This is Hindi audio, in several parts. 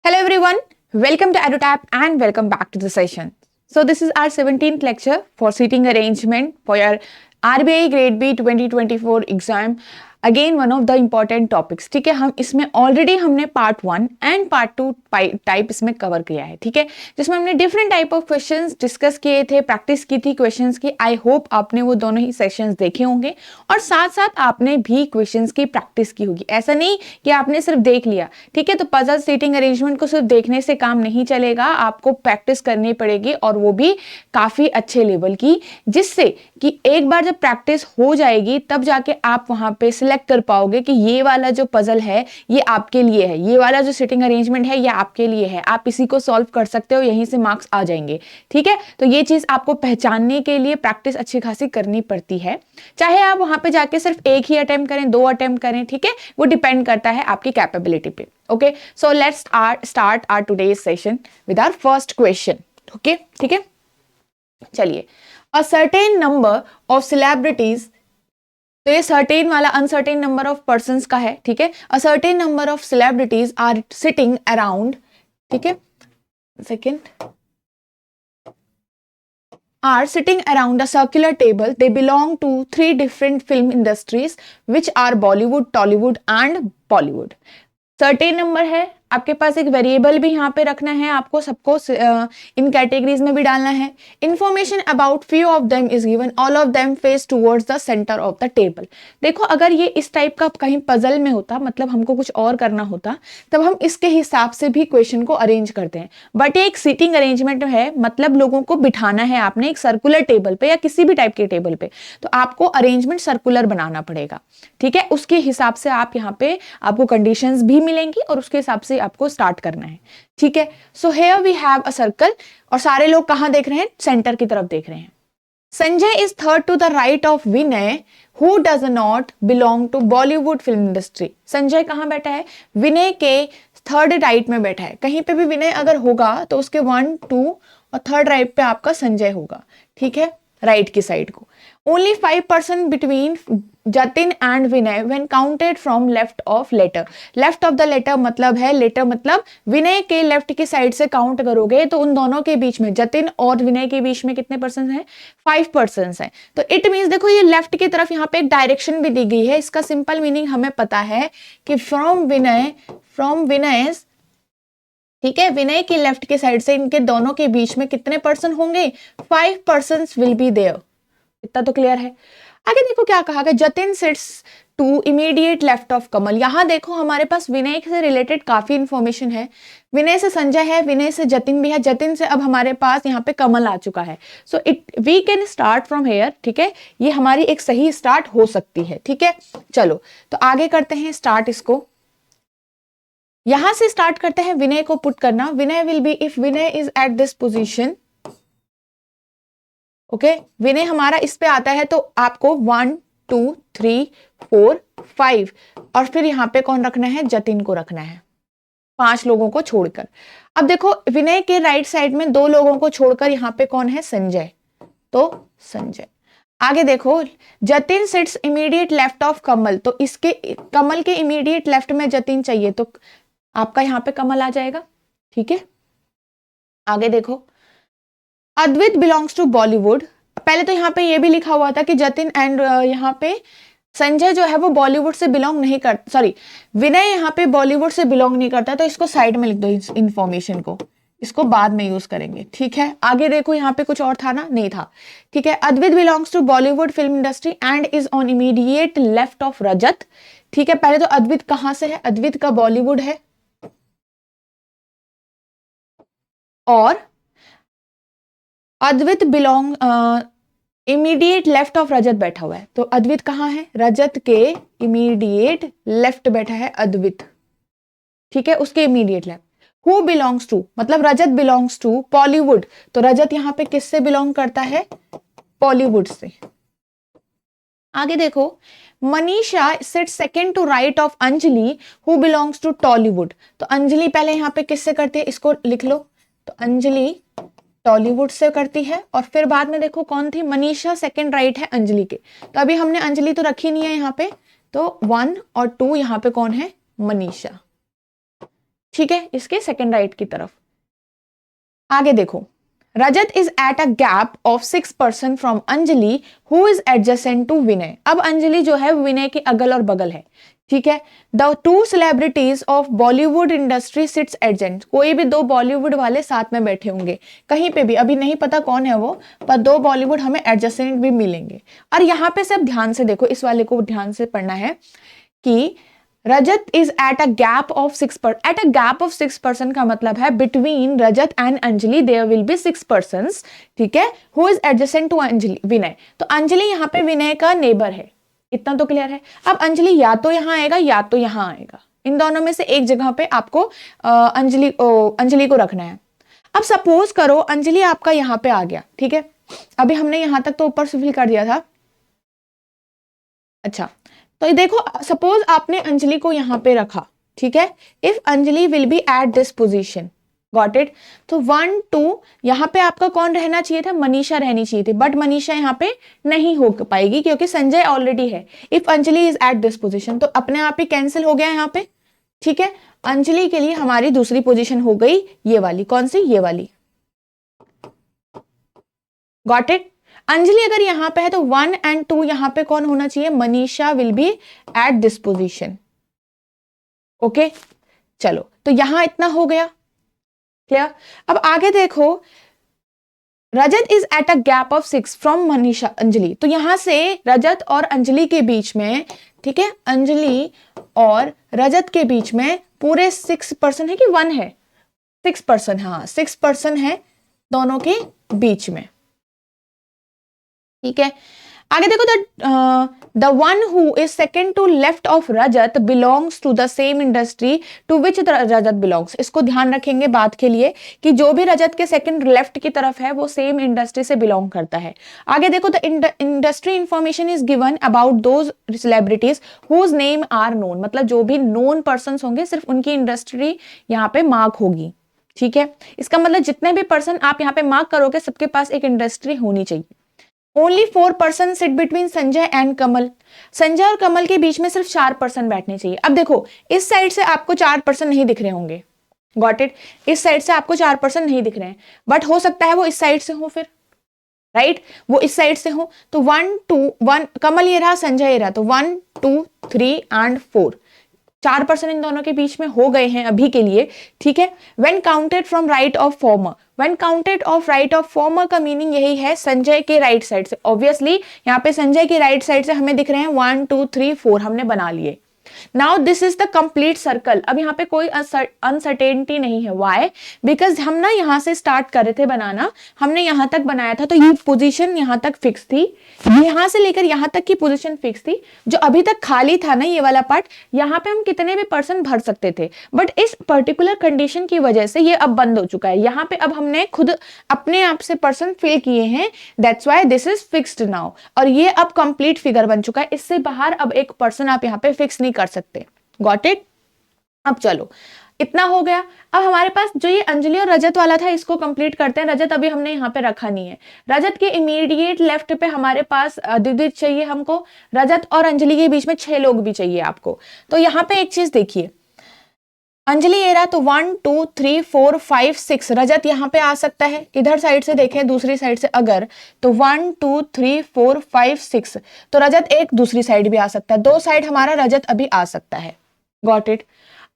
Hello everyone, welcome to EduTap and welcome back to the session. So this is our 17th lecture for seating arrangement for your RBI Grade B 2024 exam. Again one of the important topics, ठीक है। हम इसमें ऑलरेडी हमने पार्ट 1 एंड पार्ट 2 टाइप इसमें कवर किया है, ठीक है, जिसमें हमने different type of questions discuss किए थे, प्रैक्टिस की थी क्वेश्चंस की। आई होप आपने वो दोनों ही सेशंस देखे होंगे और साथ साथ आपने भी क्वेश्चंस की प्रैक्टिस की होगी। ऐसा नहीं कि आपने सिर्फ देख लिया, ठीक है। तो पजल सीटिंग अरेंजमेंट को सिर्फ देखने से काम नहीं चलेगा, आपको प्रैक्टिस करनी पड़ेगी और वो भी काफी अच्छे लेवल की, जिससे कि एक बार जब प्रैक्टिस हो जाएगी तब जाके आप वहां पे सिलेक्ट कर पाओगे कि ये वाला जो पजल है ये आपके लिए है, ये वाला जो सिटिंग अरेंजमेंट है ये आपके लिए है, आप इसी को सॉल्व कर सकते हो, यहीं से मार्क्स आ जाएंगे, ठीक है। तो ये चीज आपको पहचानने के लिए प्रैक्टिस अच्छी खासी करनी पड़ती है, चाहे आप वहां पे जाके सिर्फ एक ही अटेम्प्ट करें, 2 अटेम्प्ट करें, ठीक है, वो डिपेंड करता है आपकी कैपेबिलिटी पे। Okay, so let's start our today's session with our first question. Okay, ठीक है, चलिए। A certain number of celebrities, तो ये सर्टेन वाला अनसर्टेन नंबर ऑफ पर्संस का है, ठीक है। A certain number of celebrities are sitting around, ठीक है, second, are sitting around a circular table. They belong to 3 different film industries which are Bollywood, Tollywood and Bollywood. Certain number है, आपके पास एक वेरिएबल भी यहाँ पे रखना है, आपको सबको इन कैटेगरीज में भी डालना है। Information about few of them is given, all of them face towards the centre of the table. देखो, अगर ये इस टाइप का कहीं पजल में होता, मतलब हमको कुछ और करना होता, तब हम इसके हिसाब से भी क्वेश्चन को अरेंज करते हैं। बट ये एक सीटिंग अरेंजमेंट है, मतलब लोगों को बिठाना है आपने एक सर्कुलर टेबल पे या किसी भी टाइप के टेबल पे, तो आपको अरेंजमेंट सर्कुलर बनाना पड़ेगा, ठीक है। उसके हिसाब से आप यहाँ पे आपको कंडीशंस भी मिलेंगी और उसके हिसाब से आपको स्टार्ट करना है, ठीक है। So here we have a circle और सारे लोग कहां देख रहे हैं? सेंटर की तरफ देख रहे हैं। Sanjay is third to the right of Vinay who does not belong to Bollywood film industry. Sanjay कहां बैठा है? विनय के थर्ड राइट में बैठा है। कहीं पे भी विनय अगर होगा तो उसके 1, 2 और थर्ड राइट पे आपका संजय होगा, ठीक है, राइट की साइड को। Only 5% between Jatin and Vinay when counted from left of latter. Left of the latter मतलब है, लेटर मतलब विनय के लेफ्ट की साइड से काउंट करोगे तो उन दोनों के बीच में, जतिन और विनय के बीच में कितने परसेंट है? 5% है। तो इट मीन्स, देखो ये लेफ्ट की तरफ यहाँ पे एक डायरेक्शन भी दी गई है। इसका सिंपल मीनिंग हमें पता है कि फ्रॉम विनय, ठीक है, विनय की लेफ्ट के साइड से इनके दोनों के बीच में कितने पर्सन होंगे? 5% विल बी देयर। इतना तो क्लियर है। आगे देखो क्या कहा गया, Jatin sits to immediate left of Kamal. यहां देखो हमारे पास विनय से रिलेटेड काफी इंफॉर्मेशन है। विनय से संजय है, विनय से जतिन भी है, जतिन से अब हमारे पास यहाँ पे कमल आ चुका है। So it we can start from here, ठीक है, ये हमारी एक सही स्टार्ट हो सकती है, ठीक है। चलो तो आगे करते हैं स्टार्ट इसको। यहां से स्टार्ट करते हैं विनय को पुट करना। Vinay will be, if Vinay is at this position, okay, Vinay हमारा इस पे आता है तो आपको 1, 2, 3, 4, 5 और फिर यहां पे कौन रखना है? जतिन को रखना है, 5 लोगों को छोड़कर। अब देखो विनय के राइट साइड में 2 लोगों को छोड़कर यहां पे कौन है? संजय, तो संजय। आगे देखो, Jatin sits immediate left of Kamal, तो इसके कमल के इमीडिएट लेफ्ट में जतिन चाहिए तो आपका यहां पे कमल आ जाएगा, ठीक है। आगे देखो, अद्वित बिलोंग्स टू बॉलीवुड। पहले तो यहाँ पे ये भी लिखा हुआ था कि जतिन एंड यहाँ पे संजय जो है वो बॉलीवुड से बिलोंग नहीं कर, सॉरी, विनय यहाँ पे बॉलीवुड से बिलोंग नहीं करता, तो इसको साइड में लिख दो, इस इंफॉर्मेशन को, इसको बाद में यूज करेंगे, ठीक है। आगे देखो, यहाँ पे कुछ और था ना? नहीं था, ठीक है। Advit belongs to Bollywood film industry and is on immediate left of Rajat, ठीक है। पहले तो अद्वित कहां से है? अद्वित का बॉलीवुड है और अद्वित बिलोंग इमीडिएट लेफ्ट ऑफ रजत बैठा हुआ है, तो अद्वित कहां है? रजत के इमीडिएट लेफ्ट बैठा है अद्वित, ठीक है, उसके immediate left. Who belongs to, मतलब रजत बिलोंग्स टू बॉलीवुड, तो रजत यहां पे किससे बिलोंग करता है? बॉलीवुड से। आगे देखो, Manisha sit second to right of Anjali who belongs to Tollywood, तो अंजलि पहले यहां पे किससे करती है? इसको लिख लो, तो अंजलि टॉलीवुड से करती है और फिर बाद में देखो कौन थी? मनीषा सेकंड राइट है अंजलि के, तो अभी हमने अंजलि तो रखी नहीं है यहाँ पे, तो 1 और 2 यहाँ पे कौन है? मनीषा, ठीक है, इसके सेकंड राइट की तरफ। आगे देखो, Rajat is at a gap of 6% from Anjali who is adjacent to Vinay. अब अंजलि जो है विनय के अगल और बगल है, ठीक है। The two celebrities of Bollywood industry sits adjacent, कोई भी दो बॉलीवुड वाले साथ में बैठे होंगे कहीं पे भी, अभी नहीं पता कौन है वो, पर दो बॉलीवुड हमें एडजेसेंट भी मिलेंगे। और यहाँ पे सब ध्यान से देखो, इस वाले को ध्यान से पढ़ना है कि Rajat is at a gap of 6%। At a gap of 6% का मतलब है between Rajat and Anjali there will be 6 persons, ठीक है, who is adjacent to Anjali Vinay. तो अंजलि यहाँ पे विनय का नेबर है, इतना तो क्लियर है। अब अंजलि या तो यहाँ आएगा या तो यहाँ आएगा, इन दोनों में से एक जगह पे आपको अंजलि को रखना है। अब सपोज करो अंजलि आपका यहाँ पे आ गया, ठीक है, अभी हमने यहां तक तो ऊपर से फिल कर दिया था। अच्छा, तो ये देखो, सपोज आपने अंजलि को यहां पे रखा, ठीक है, if Anjali will be at this position, got it. तो 1 2 यहां पे आपका कौन रहना चाहिए था, मनीषा रहनी चाहिए थी, बट मनीषा यहां पे नहीं हो पाएगी क्योंकि संजय ऑलरेडी है। If Anjali is at this position, तो अपने आप ही कैंसिल हो गया यहां पे, ठीक है। अंजलि के लिए हमारी दूसरी पोजीशन हो गई ये वाली, कौन सी, ये वाली, गॉट इट। अंजलि अगर यहां पे है तो 1 और 2 यहां पे कौन होना चाहिए, Manisha will be at this position, okay. चलो, तो यहां इतना हो गया, क्लियर। अब आगे देखो, Rajat is at a gap of 6 from Manisha Anjali, तो यहां से रजत और अंजलि के बीच में, ठीक है, अंजलि और रजत के बीच में पूरे 6% है कि 1 है, 6%, हाँ 6% है दोनों के बीच में, ठीक है। आगे देखो, the one who is second to left of Rajat belongs to the same industry to which Rajat belongs. इसको ध्यान रखेंगे बात के लिए कि जो भी रजत के सेकंड लेफ्ट की तरफ है वो सेम इंडस्ट्री से बिलोंग करता है। आगे देखो, the industry information is given about those celebrities whose name are known, मतलब जो भी नोन पर्सन होंगे सिर्फ उनकी इंडस्ट्री यहाँ पे मार्क होगी, ठीक है। इसका मतलब जितने भी पर्सन आप यहाँ पे मार्क करोगे सबके पास एक इंडस्ट्री होनी चाहिए। Only 4% sit between Sanjay and Kamal, Sanjay और कमल के बीच में सिर्फ 4% बैठने चाहिए। अब देखो, इस साइड से आपको 4% नहीं दिख रहे होंगे, गॉट इट, इस साइड से आपको 4% नहीं दिख रहे हैं, बट हो सकता है वो इस साइड से हो, फिर राइट, वो इस साइड से हो। तो 1 2 1 कमल ये रहा, संजय ये रहा, तो 1 2 3 एंड 4, 4% इन दोनों के बीच में हो गए हैं अभी के लिए, ठीक है। When counted from right of former, when counted of right of former का मीनिंग यही है संजय के राइट साइड से, ऑब्वियसली यहाँ पे संजय के राइट साइड से हमें दिख रहे हैं 1 2 3 4 हमने बना लिए। Now this is the complete circle. अब यहाँ पे कोई अनसर्टेनिटी नहीं है, वाई, बिकॉज हम ना यहाँ से स्टार्ट कर रहे थे बनाना, हमने यहाँ तक बनाया था, तो ये पोजीशन यहाँ तक फिक्स थी, यहाँ से लेकर यहाँ तक की पोजीशन फिक्स थी। जो अभी तक खाली था ना ये वाला पार्ट, यहाँ पे हम कितने भी पर्सन भर सकते थे, बट इस पर्टिकुलर कंडीशन की वजह से ये अब बंद हो चुका है। यहाँ पे अब हमने खुद अपने आप से पर्सन फिल किए हैं, that's why this is fixed now, और ये अब कंप्लीट फिगर बन चुका है। इससे बाहर अब एक पर्सन आप यहाँ पे फिक्स नहीं कर सकते, गॉट इट। अब चलो, इतना हो गया। अब हमारे पास जो ये अंजलि और रजत वाला था इसको कंप्लीट करते हैं। रजत अभी हमने यहाँ पे रखा नहीं है। रजत के इमीडिएट लेफ्ट पे हमारे पास द्वितीय चाहिए हमको, रजत और अंजलि के बीच में 6 लोग भी चाहिए आपको। तो यहाँ पे एक चीज देखिए, अंजलि ये रहा, तो 1 2 3 4 5 6 रजत यहाँ पे आ सकता है। इधर साइड से देखें, दूसरी साइड से अगर, तो 1 2 3 4 5 6, तो रजत एक दूसरी साइड भी आ सकता है, 2 साइड हमारा रजत अभी आ सकता है, गॉट इट।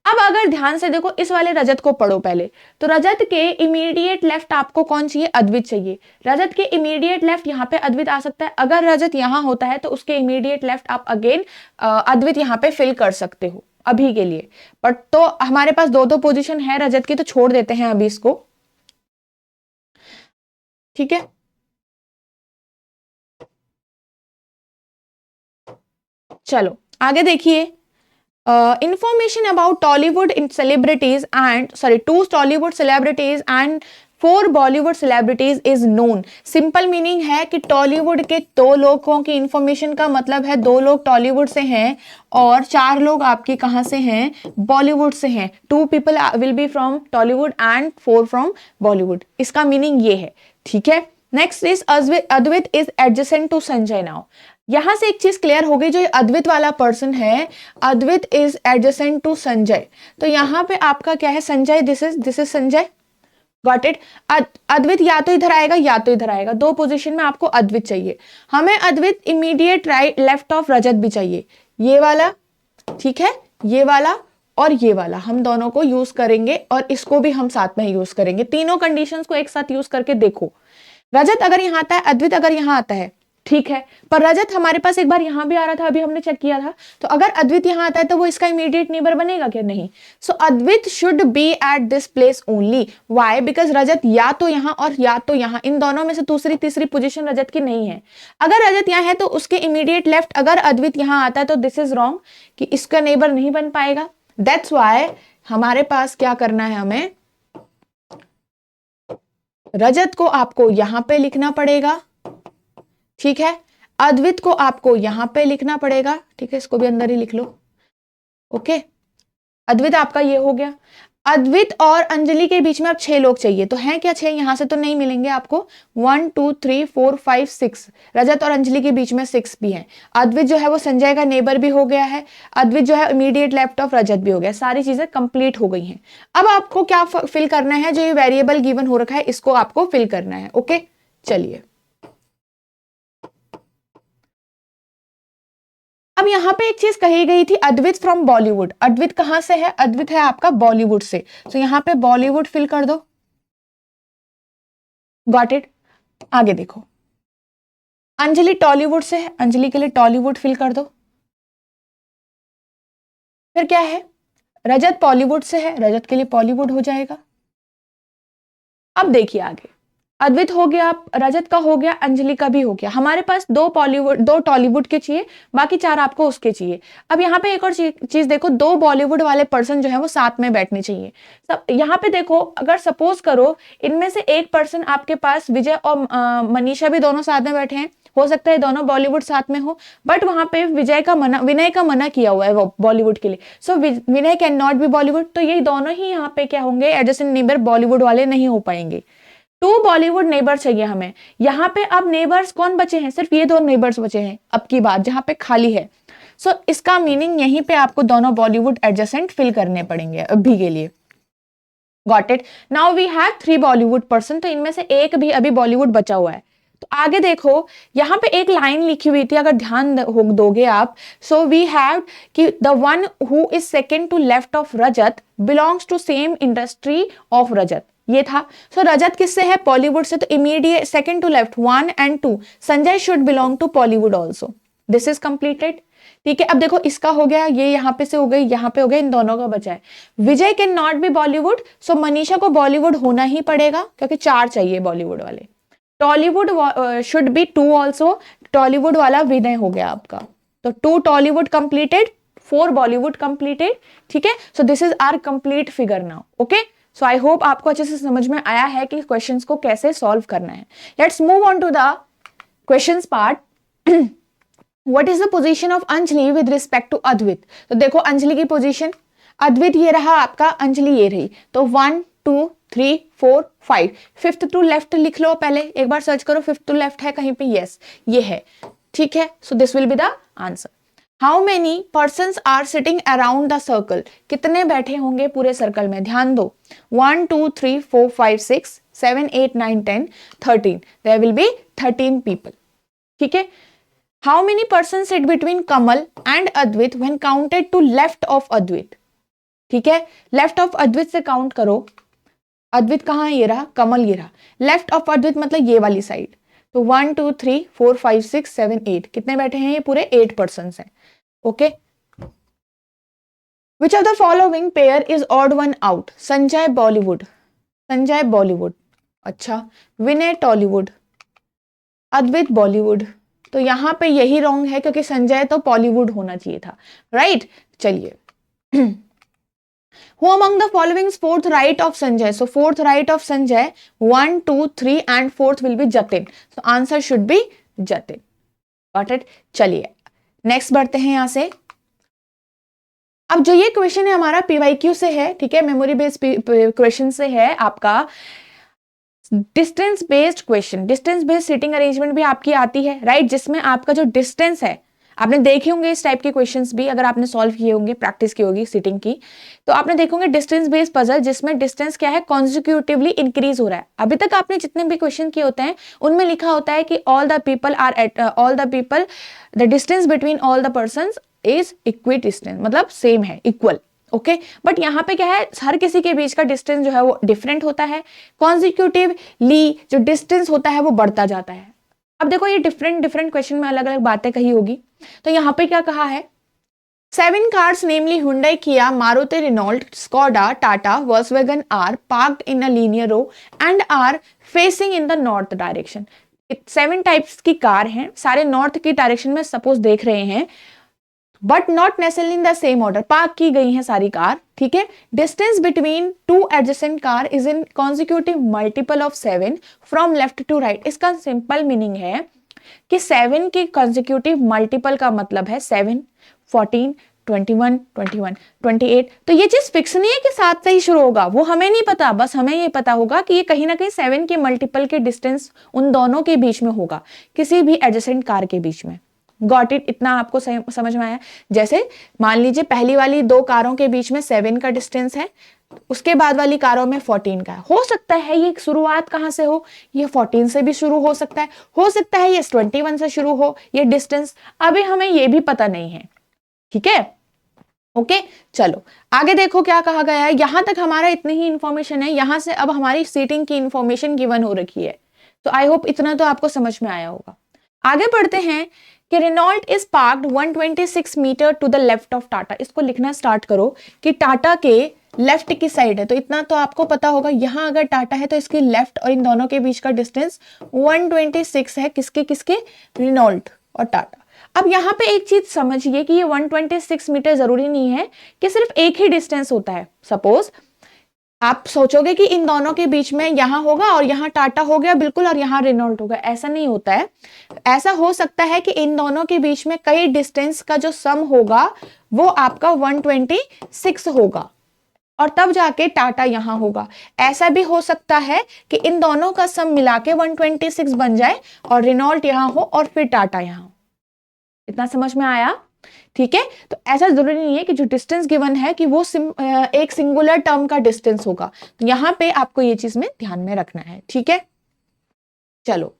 अब अगर ध्यान से देखो, इस वाले रजत को पढ़ो पहले, तो रजत के इमीडिएट लेफ्ट आपको कौन चाहिए, अद्वित चाहिए। रजत के इमीडिएट लेफ्ट यहाँ पे अद्वित आ सकता है। अगर रजत यहाँ होता है तो उसके इमीडिएट लेफ्ट आप अगेन अद्वित यहाँ पे फिल कर सकते हो अभी के लिए, बट तो हमारे पास 2 पोजीशन है रजत की, तो छोड़ देते हैं अभी इसको, ठीक है। चलो आगे देखिए, information about Tollywood celebrities and 2 Tollywood celebrities and 4 Bollywood celebrities is known. Simple meaning है कि टॉलीवुड के 2 लोगों की इंफॉर्मेशन का मतलब है 2 लोग टॉलीवुड से हैं और 4 लोग आपके कहां से हैं, बॉलीवुड से हैं। 2 people will be from Tollywood and 4 from Bollywood, इसका मीनिंग ये है, ठीक है। Next is Advit is adjacent to Sanjay now. यहां से एक चीज क्लियर हो गई, जो ये अद्वित वाला पर्सन है, Advit is adjacent to Sanjay, तो यहाँ पे आपका क्या है, Sanjay, this is Sanjay, got it. Advit या तो इधर आएगा या तो इधर आएगा, दो पोजीशन में आपको अद्वित चाहिए। हमें अद्वित इमीडिएट राइट लेफ्ट ऑफ रजत भी चाहिए, ये वाला, ठीक है, ये वाला और ये वाला, हम दोनों को यूज करेंगे और इसको भी हम साथ में यूज करेंगे। तीनों कंडीशंस को एक साथ यूज करके देखो। रजत अगर यहां आता है, अद्वित अगर यहां आता है, ठीक है, पर रजत हमारे पास एक बार यहां भी आ रहा था, अभी हमने चेक किया था, तो अगर अद्वित यहां आता है तो वो इसका इमीडिएट नेबर बनेगा क्या? नहीं। So Advit should be at this place only, why? Because Rajat या तो यहां और या तो यहां, इन दोनों में से दूसरी तीसरी पोजीशन रजत की नहीं है। अगर रजत यहां है तो उसके इमीडिएट लेफ्ट अगर अद्वित यहां आता है तो दिस इज रॉन्ग, कि इसका नेबर नहीं बन पाएगा। दैट्स व्हाई हमारे पास क्या करना है, हमें रजत को आपको यहां पे लिखना पड़ेगा, ठीक है, अद्वित को आपको यहां पे लिखना पड़ेगा, ठीक है, इसको भी अंदर ही लिख लो, ओके। अद्वित आपका ये हो गया। अद्वित और अंजलि के बीच में अब 6 लोग चाहिए, तो हैं क्या 6? यहां से तो नहीं मिलेंगे आपको, 1 2 3 4 5 6, रजत और अंजलि के बीच में 6 भी हैं। अद्वित जो है वो संजय का नेबर भी हो गया है, अद्वित जो है इमीडिएट लेफ्ट ऑफ रजत भी हो गया, सारी चीजें कंप्लीट हो गई हैं। अब आपको क्या फिल करना है, जो ये वेरिएबल गिवन हो रखा है इसको आपको फिल करना है, ओके। चलिए अब यहां पे एक चीज कही गई थी, अद्वित फ्रॉम बॉलीवुड। अद्वित कहां से है? अद्वित है आपका बॉलीवुड से, तो यहां पे बॉलीवुड फिल कर दो, गॉट इट। आगे देखो, अंजलि टॉलीवुड से है, अंजलि के लिए टॉलीवुड फिल कर दो। फिर क्या है, रजत बॉलीवुड से है, रजत के लिए बॉलीवुड हो जाएगा। अब देखिए आगे, अद्वित हो गया, रजत का हो गया, अंजलि का भी हो गया। हमारे पास 2 बॉलीवुड 2 टॉलीवुड के चाहिए, बाकी 4 आपको उसके चाहिए। अब यहाँ पे एक और चीज देखो, 2 बॉलीवुड वाले पर्सन जो है वो साथ में बैठने चाहिए। सब यहाँ पे देखो, अगर सपोज करो इनमें से एक पर्सन आपके पास, विजय और मनीषा भी दोनों साथ में बैठे हैं, हो सकता है दोनों बॉलीवुड साथ में हो, बट वहां पे विनय का मना किया हुआ है वो बॉलीवुड के लिए, सो विनय कैन नॉट बी बॉलीवुड, तो ये दोनों ही यहाँ पे क्या होंगे, एडजेसेंट नेबर बॉलीवुड वाले नहीं हो पाएंगे। 2 बॉलीवुड नेबर चाहिए हमें। यहाँ पे अब नेबर्स कौन बचे हैं? सिर्फ ये 2 नेबर्स बचे हैं अब की बात, जहां पे खाली है। सो इसका मीनिंग यहीं पे आपको दोनों बॉलीवुड एडजेसेंट फिल करने पड़ेंगे अभी के लिए, got it. Now we have 3 Bollywood person, तो इनमें से एक भी अभी बॉलीवुड बचा हुआ है। तो आगे देखो, यहाँ पे एक लाइन लिखी हुई थी, अगर ध्यान दोगे आप, सो वी हैव कि the one who is second to left of Rajat belongs to same industry of Rajat, ये था। सो रजत किससे है? बॉलीवुड से, तो immediate second to left 1 and 2, Sanjay should belong to Bollywood also. This is completed, ठीक है। अब देखो इसका हो गया, ये यहाँ पे से हो गई, यहाँ पे हो गया, इन दोनों का बचा है। विजय कैन नॉट बी बॉलीवुड, सो मनीषा को बॉलीवुड होना ही पड़ेगा, क्योंकि 4 चाहिए बॉलीवुड वाले। Tollywood should be 2 also, Tollywood वाला विनय हो गया आपका, तो 2 टॉलीवुड कंप्लीटेड, 4 बॉलीवुड कंप्लीटेड, ठीक है। So this is our complete figure now, okay. So I hope आपको अच्छे से समझ में आया है कि क्वेश्चंस को कैसे सॉल्व करना है। Let's move on to the questions part. What is the position of Anjali with respect to Advit? तो देखो अंजलि की पोजीशन, अद्वित ये रहा आपका, अंजलि ये रही, तो 1 2 3 4 5, फिफ्थ टू लेफ्ट लिख लो पहले, एक बार सर्च करो फिफ्थ टू लेफ्ट है कहीं पे, यस ये है, ठीक है। So this will be the answer. How many persons are sitting around the circle? कितने बैठे होंगे पूरे सर्कल में? ध्यान दो, 1 2 3 4 5 6 7 8 9 10 13, देयर विल बी 13 पीपल, ठीक है। How many person sit between Kamal and Advit when counted to left of Advit? ठीक है, लेफ्ट ऑफ अद्वित से काउंट करो, अद्वित कहाँ है? ये रहा, कमल ये रहा, लेफ्ट ऑफ अद्वित मतलब ये वाली साइड, तो 1 2 3 4 5 6 7 8, कितने बैठे हैं? ये पूरे 8 पर्सन हैं, okay. Which of the following pair is odd one out? Sanjay Bollywood, Sanjay Bollywood, अच्छा, विनय टॉलीवुड, अद्वित बॉलीवुड, तो यहां पे यही रॉन्ग है क्योंकि संजय तो बॉलीवुड होना चाहिए था, राइट। चलिए, Who among the following is fourth right of Sanjay? So fourth right of Sanjay, 1 2 3 and fourth will be Jatin. So answer should be Jatin. Got it? चलिए नेक्स्ट बढ़ते हैं यहां से। अब जो ये क्वेश्चन है हमारा PYQ से है, ठीक है, मेमोरी बेस्ड क्वेश्चन से है आपका। Distance based question, distance based seating arrangement भी आपकी आती है, राइट, जिसमें आपका जो डिस्टेंस है, आपने देखे होंगे इस टाइप के क्वेश्चंस भी, अगर आपने सॉल्व किए होंगे, प्रैक्टिस की होगी सीटिंग की, तो आपने देखोगे डिस्टेंस बेस्ड पजल, जिसमें डिस्टेंस क्या है, कॉन्जिक्यूटिवली इंक्रीज हो रहा है। अभी तक आपने जितने भी क्वेश्चन किए होते हैं उनमें लिखा होता है कि all the people are at all the people, the distance between all the person is equidistance, मतलब सेम है, इक्वल, ओके। बट यहाँ पे क्या है, हर किसी के बीच का डिस्टेंस जो है वो डिफरेंट होता है, कॉन्जिक्यूटिवली जो डिस्टेंस होता है वो बढ़ता जाता है। अब देखो ये डिफरेंट डिफरेंट क्वेश्चन में अलग अलग बातें कही होगी, तो यहाँ पे क्या कहा है, 7 cars namely Hyundai, Kia, Maruti, Renault, Skoda, Tata, Volkswagen are parked in a linear row and are facing in the north direction. 7 types की कार हैं, सारे नॉर्थ की डायरेक्शन में सपोज देख रहे हैं, but not necessarily in the same order, park की गई हैं सारी कार, ठीक है। Distance between two adjacent car is in consecutive multiple of 7 from left to right. इसका सिंपल मीनिंग है कि 7 के कॉन्जिक्यूटिव मल्टीपल का मतलब है 7, 14, 21, 21, 28। तो ये चीज फिक्स नहीं है कि 7 से ही शुरू होगा, वो हमें नहीं पता, बस हमें ये पता होगा कि ये कहीं ना कहीं 7 के मल्टीपल के डिस्टेंस उन दोनों के बीच में होगा, किसी भी एडजेसेंट कार के बीच में। गॉट इट, इतना आपको समझ में आया। जैसे मान लीजिए पहली वाली 2 कारों के बीच में 7 का डिस्टेंस है, उसके बाद वाली कारों में 14 का है। हो सकता है ये शुरुआत कहां से हो, ये 14 से भी शुरू हो सकता है ये 21 से शुरू हो, ये डिस्टेंस अभी हमें ये भी पता नहीं है, ठीक है, ओके। चलो आगे देखो क्या कहा गया है, यहां तक हमारा इतनी ही इंफॉर्मेशन है, यहां से अब हमारी सीटिंग की इंफॉर्मेशन गिवन हो रखी है, तो आई होप इतना तो आपको समझ में आया होगा। आगे बढ़ते हैं कि Renault is parked 126 metre to the left of Tata. इसको लिखना स्टार्ट करो कि टाटा के लेफ्ट की साइड है, तो इतना तो आपको पता होगा, यहां अगर टाटा है तो इसकी लेफ्ट और इन दोनों के बीच का डिस्टेंस 126 है, किसके किसके, रेनॉल्ट और टाटा। अब यहाँ पे एक चीज समझिए कि ये 126 मीटर जरूरी नहीं है कि सिर्फ एक ही डिस्टेंस होता है। सपोज आप सोचोगे कि इन दोनों के बीच में यहां होगा और यहां टाटा हो गया बिल्कुल और यहां रेनॉल्ट होगा, ऐसा नहीं होता है। ऐसा हो सकता है कि इन दोनों के बीच में कई डिस्टेंस का जो सम होगा वो आपका 126 होगा और तब जाके टाटा यहां होगा। ऐसा भी हो सकता है कि इन दोनों का सम मिला के 126 बन जाए और रेनॉल्ट यहां हो और फिर टाटा यहां हो। इतना समझ में आया, ठीक है। तो ऐसा जरूरी नहीं है कि जो डिस्टेंस गिवन है कि वो एक सिंगुलर टर्म का डिस्टेंस होगा, तो यहां पे आपको ये चीज में ध्यान में रखना है, ठीक है। चलो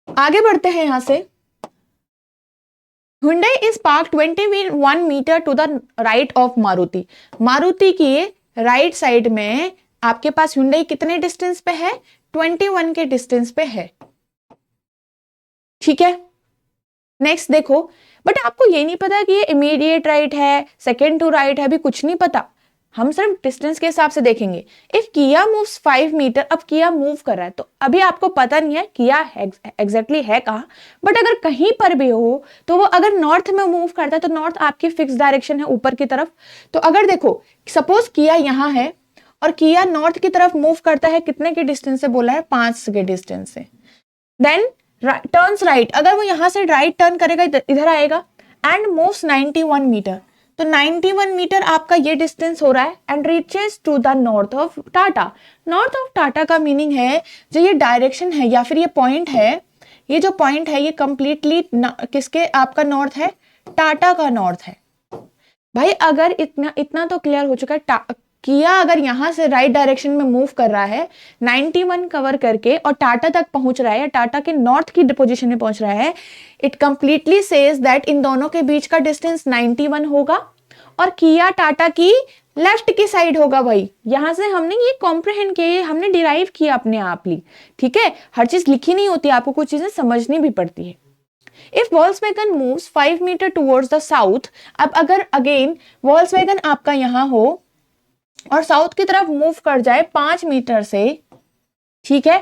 आगे बढ़ते हैं यहां से। Hyundai is parked 21 metre to the right of Maruti. Maruti की राइट साइड में आपके पास Hyundai कितने डिस्टेंस पे है, 21 के डिस्टेंस पे है, ठीक है। नेक्स्ट देखो, बट आपको ये नहीं पता कि ये इमीडिएट राइट है, सेकेंड टू राइट है, अभी कुछ नहीं पता, हम सिर्फ डिस्टेंस के हिसाब से देखेंगे। इफ किया मूव्स 5 मीटर, अब किया मूव कर रहा है तो अभी आपको पता नहीं है किया एग्जैक्टली है कहाँ, बट अगर कहीं पर भी हो तो वो अगर नॉर्थ में मूव करता है तो नॉर्थ आपकी फिक्स डायरेक्शन है ऊपर की तरफ। तो अगर देखो सपोज किया यहाँ है और किया नॉर्थ की तरफ मूव करता है, कितने के डिस्टेंस से बोला है, 5 के डिस्टेंस से। देन टर्न्स राइट, अगर वो यहां से राइट टर्न करेगा इधर आएगा एंड मूव्स 91 मीटर, तो 91 मीटर आपका ये डिस्टेंस हो रहा है and reaches to the north of Tata. North of Tata का मीनिंग है जो ये डायरेक्शन है या फिर ये पॉइंट है, ये जो पॉइंट है ये कंप्लीटली किसके आपका नॉर्थ है, टाटा का नॉर्थ है। भाई अगर इतना तो क्लियर हो चुका है, किया अगर यहां से राइट डायरेक्शन में मूव कर रहा है 91 कवर करके और टाटा तक पहुंच रहा है या टाटा के नॉर्थ की पोजीशन में पहुंच रहा है, it completely says that in दोनों के बीच का डिस्टेंस 91 होगा और किया टाटा की लेफ्ट की साइड होगा। भाई यहां से हमने ये कॉम्प्रिहेंड किया, हमने डिराइव किया अपने आप ही, ठीक है। हर चीज लिखी नहीं होती, आपको कुछ चीजें समझनी भी पड़ती है। If Volkswagen moves 5 metre towards the south, अब अगर अगेन वॉल्क्सवैगन आपका यहां हो और साउथ की तरफ मूव कर जाए 5 मीटर से, ठीक है,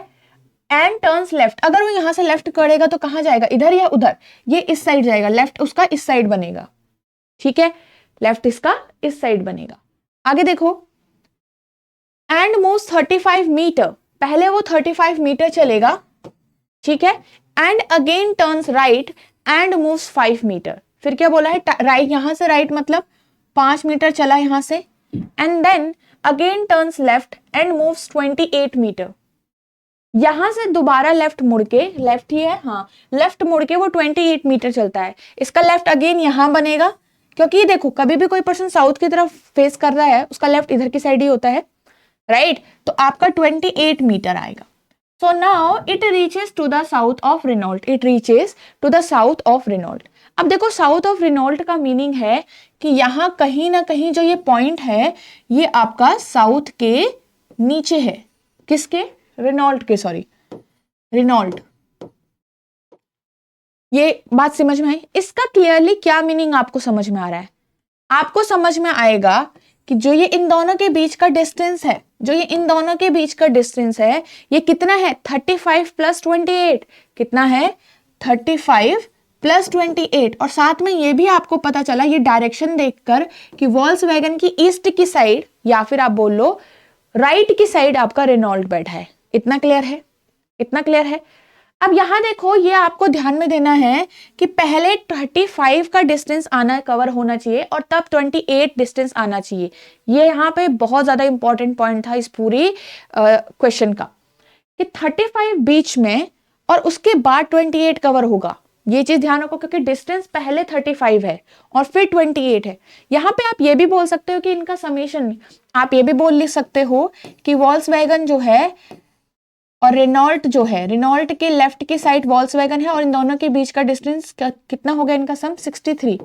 एंड टर्न्स लेफ्ट, अगर वो यहां से लेफ्ट करेगा तो कहां जाएगा, इधर या उधर, ये इस साइड जाएगा, लेफ्ट उसका इस साइड बनेगा, ठीक है, लेफ्ट इसका इस साइड बनेगा। आगे देखो, एंड मूव्स 35 मीटर, पहले वो 35 मीटर चलेगा, ठीक है, and again turns right and moves 5 metre. फिर क्या बोला है, राइट यहां से राइट मतलब 5 मीटर चला यहां से, and then again turns left and moves 28 metre. यहां से दोबारा लेफ्ट मुड़ के, लेफ्ट ही है हाँ, लेफ्ट मुड़ के वो 28 मीटर चलता है। इसका लेफ्ट अगेन यहां बनेगा, क्योंकि देखो कभी भी कोई पर्सन साउथ की तरफ फेस कर रहा है, उसका लेफ्ट इधर की साइड ही होता है, राइट? तो आपका 28 मीटर आएगा। So now it reaches to the south of Renault, it reaches to the south of Renault. अब देखो साउथ ऑफ रेनॉल्ट का मीनिंग है कि यहां कहीं ना कहीं जो ये पॉइंट है ये आपका साउथ के नीचे है। किसके? रेनॉल्ट के, सॉरी रेनॉल्ट। ये बात समझ में आई? इसका क्लियरली क्या मीनिंग आपको समझ में आ रहा है? आपको समझ में आएगा कि जो ये इन दोनों के बीच का डिस्टेंस है, जो ये इन दोनों के बीच का डिस्टेंस है, ये कितना है? 35 प्लस 28। कितना है? 35 प्लस 28। और साथ में ये भी आपको पता चला ये डायरेक्शन देखकर कि वॉल्क्सवैगन की ईस्ट की साइड या फिर आप बोल लो राइट की साइड आपका रेनॉल्ट बैठा है। इतना क्लियर है? इतना क्लियर है? अब यहां देखो, ये आपको ध्यान में देना है कि पहले 35 का डिस्टेंस आना कवर होना चाहिए और तब 28 डिस्टेंस आना चाहिए। ये यहाँ पे बहुत ज्यादा इंपॉर्टेंट पॉइंट था इस पूरी क्वेश्चन का, कि 35 बीच में और उसके बाद 28 कवर होगा। ये चीज ध्यान रखो, क्योंकि डिस्टेंस पहले 35 है और फिर 28 है। यहां पे आप ये भी बोल सकते हो कि इनका समेशन, आप ये भी बोल लिख सकते हो कि वॉल्क्सवैगन जो है और रेनॉल्ट जो है, रेनॉल्ट के लेफ्ट की साइड वॉल्क्सवैगन है और इन दोनों के बीच का डिस्टेंस कितना हो गया इनका सम? 63।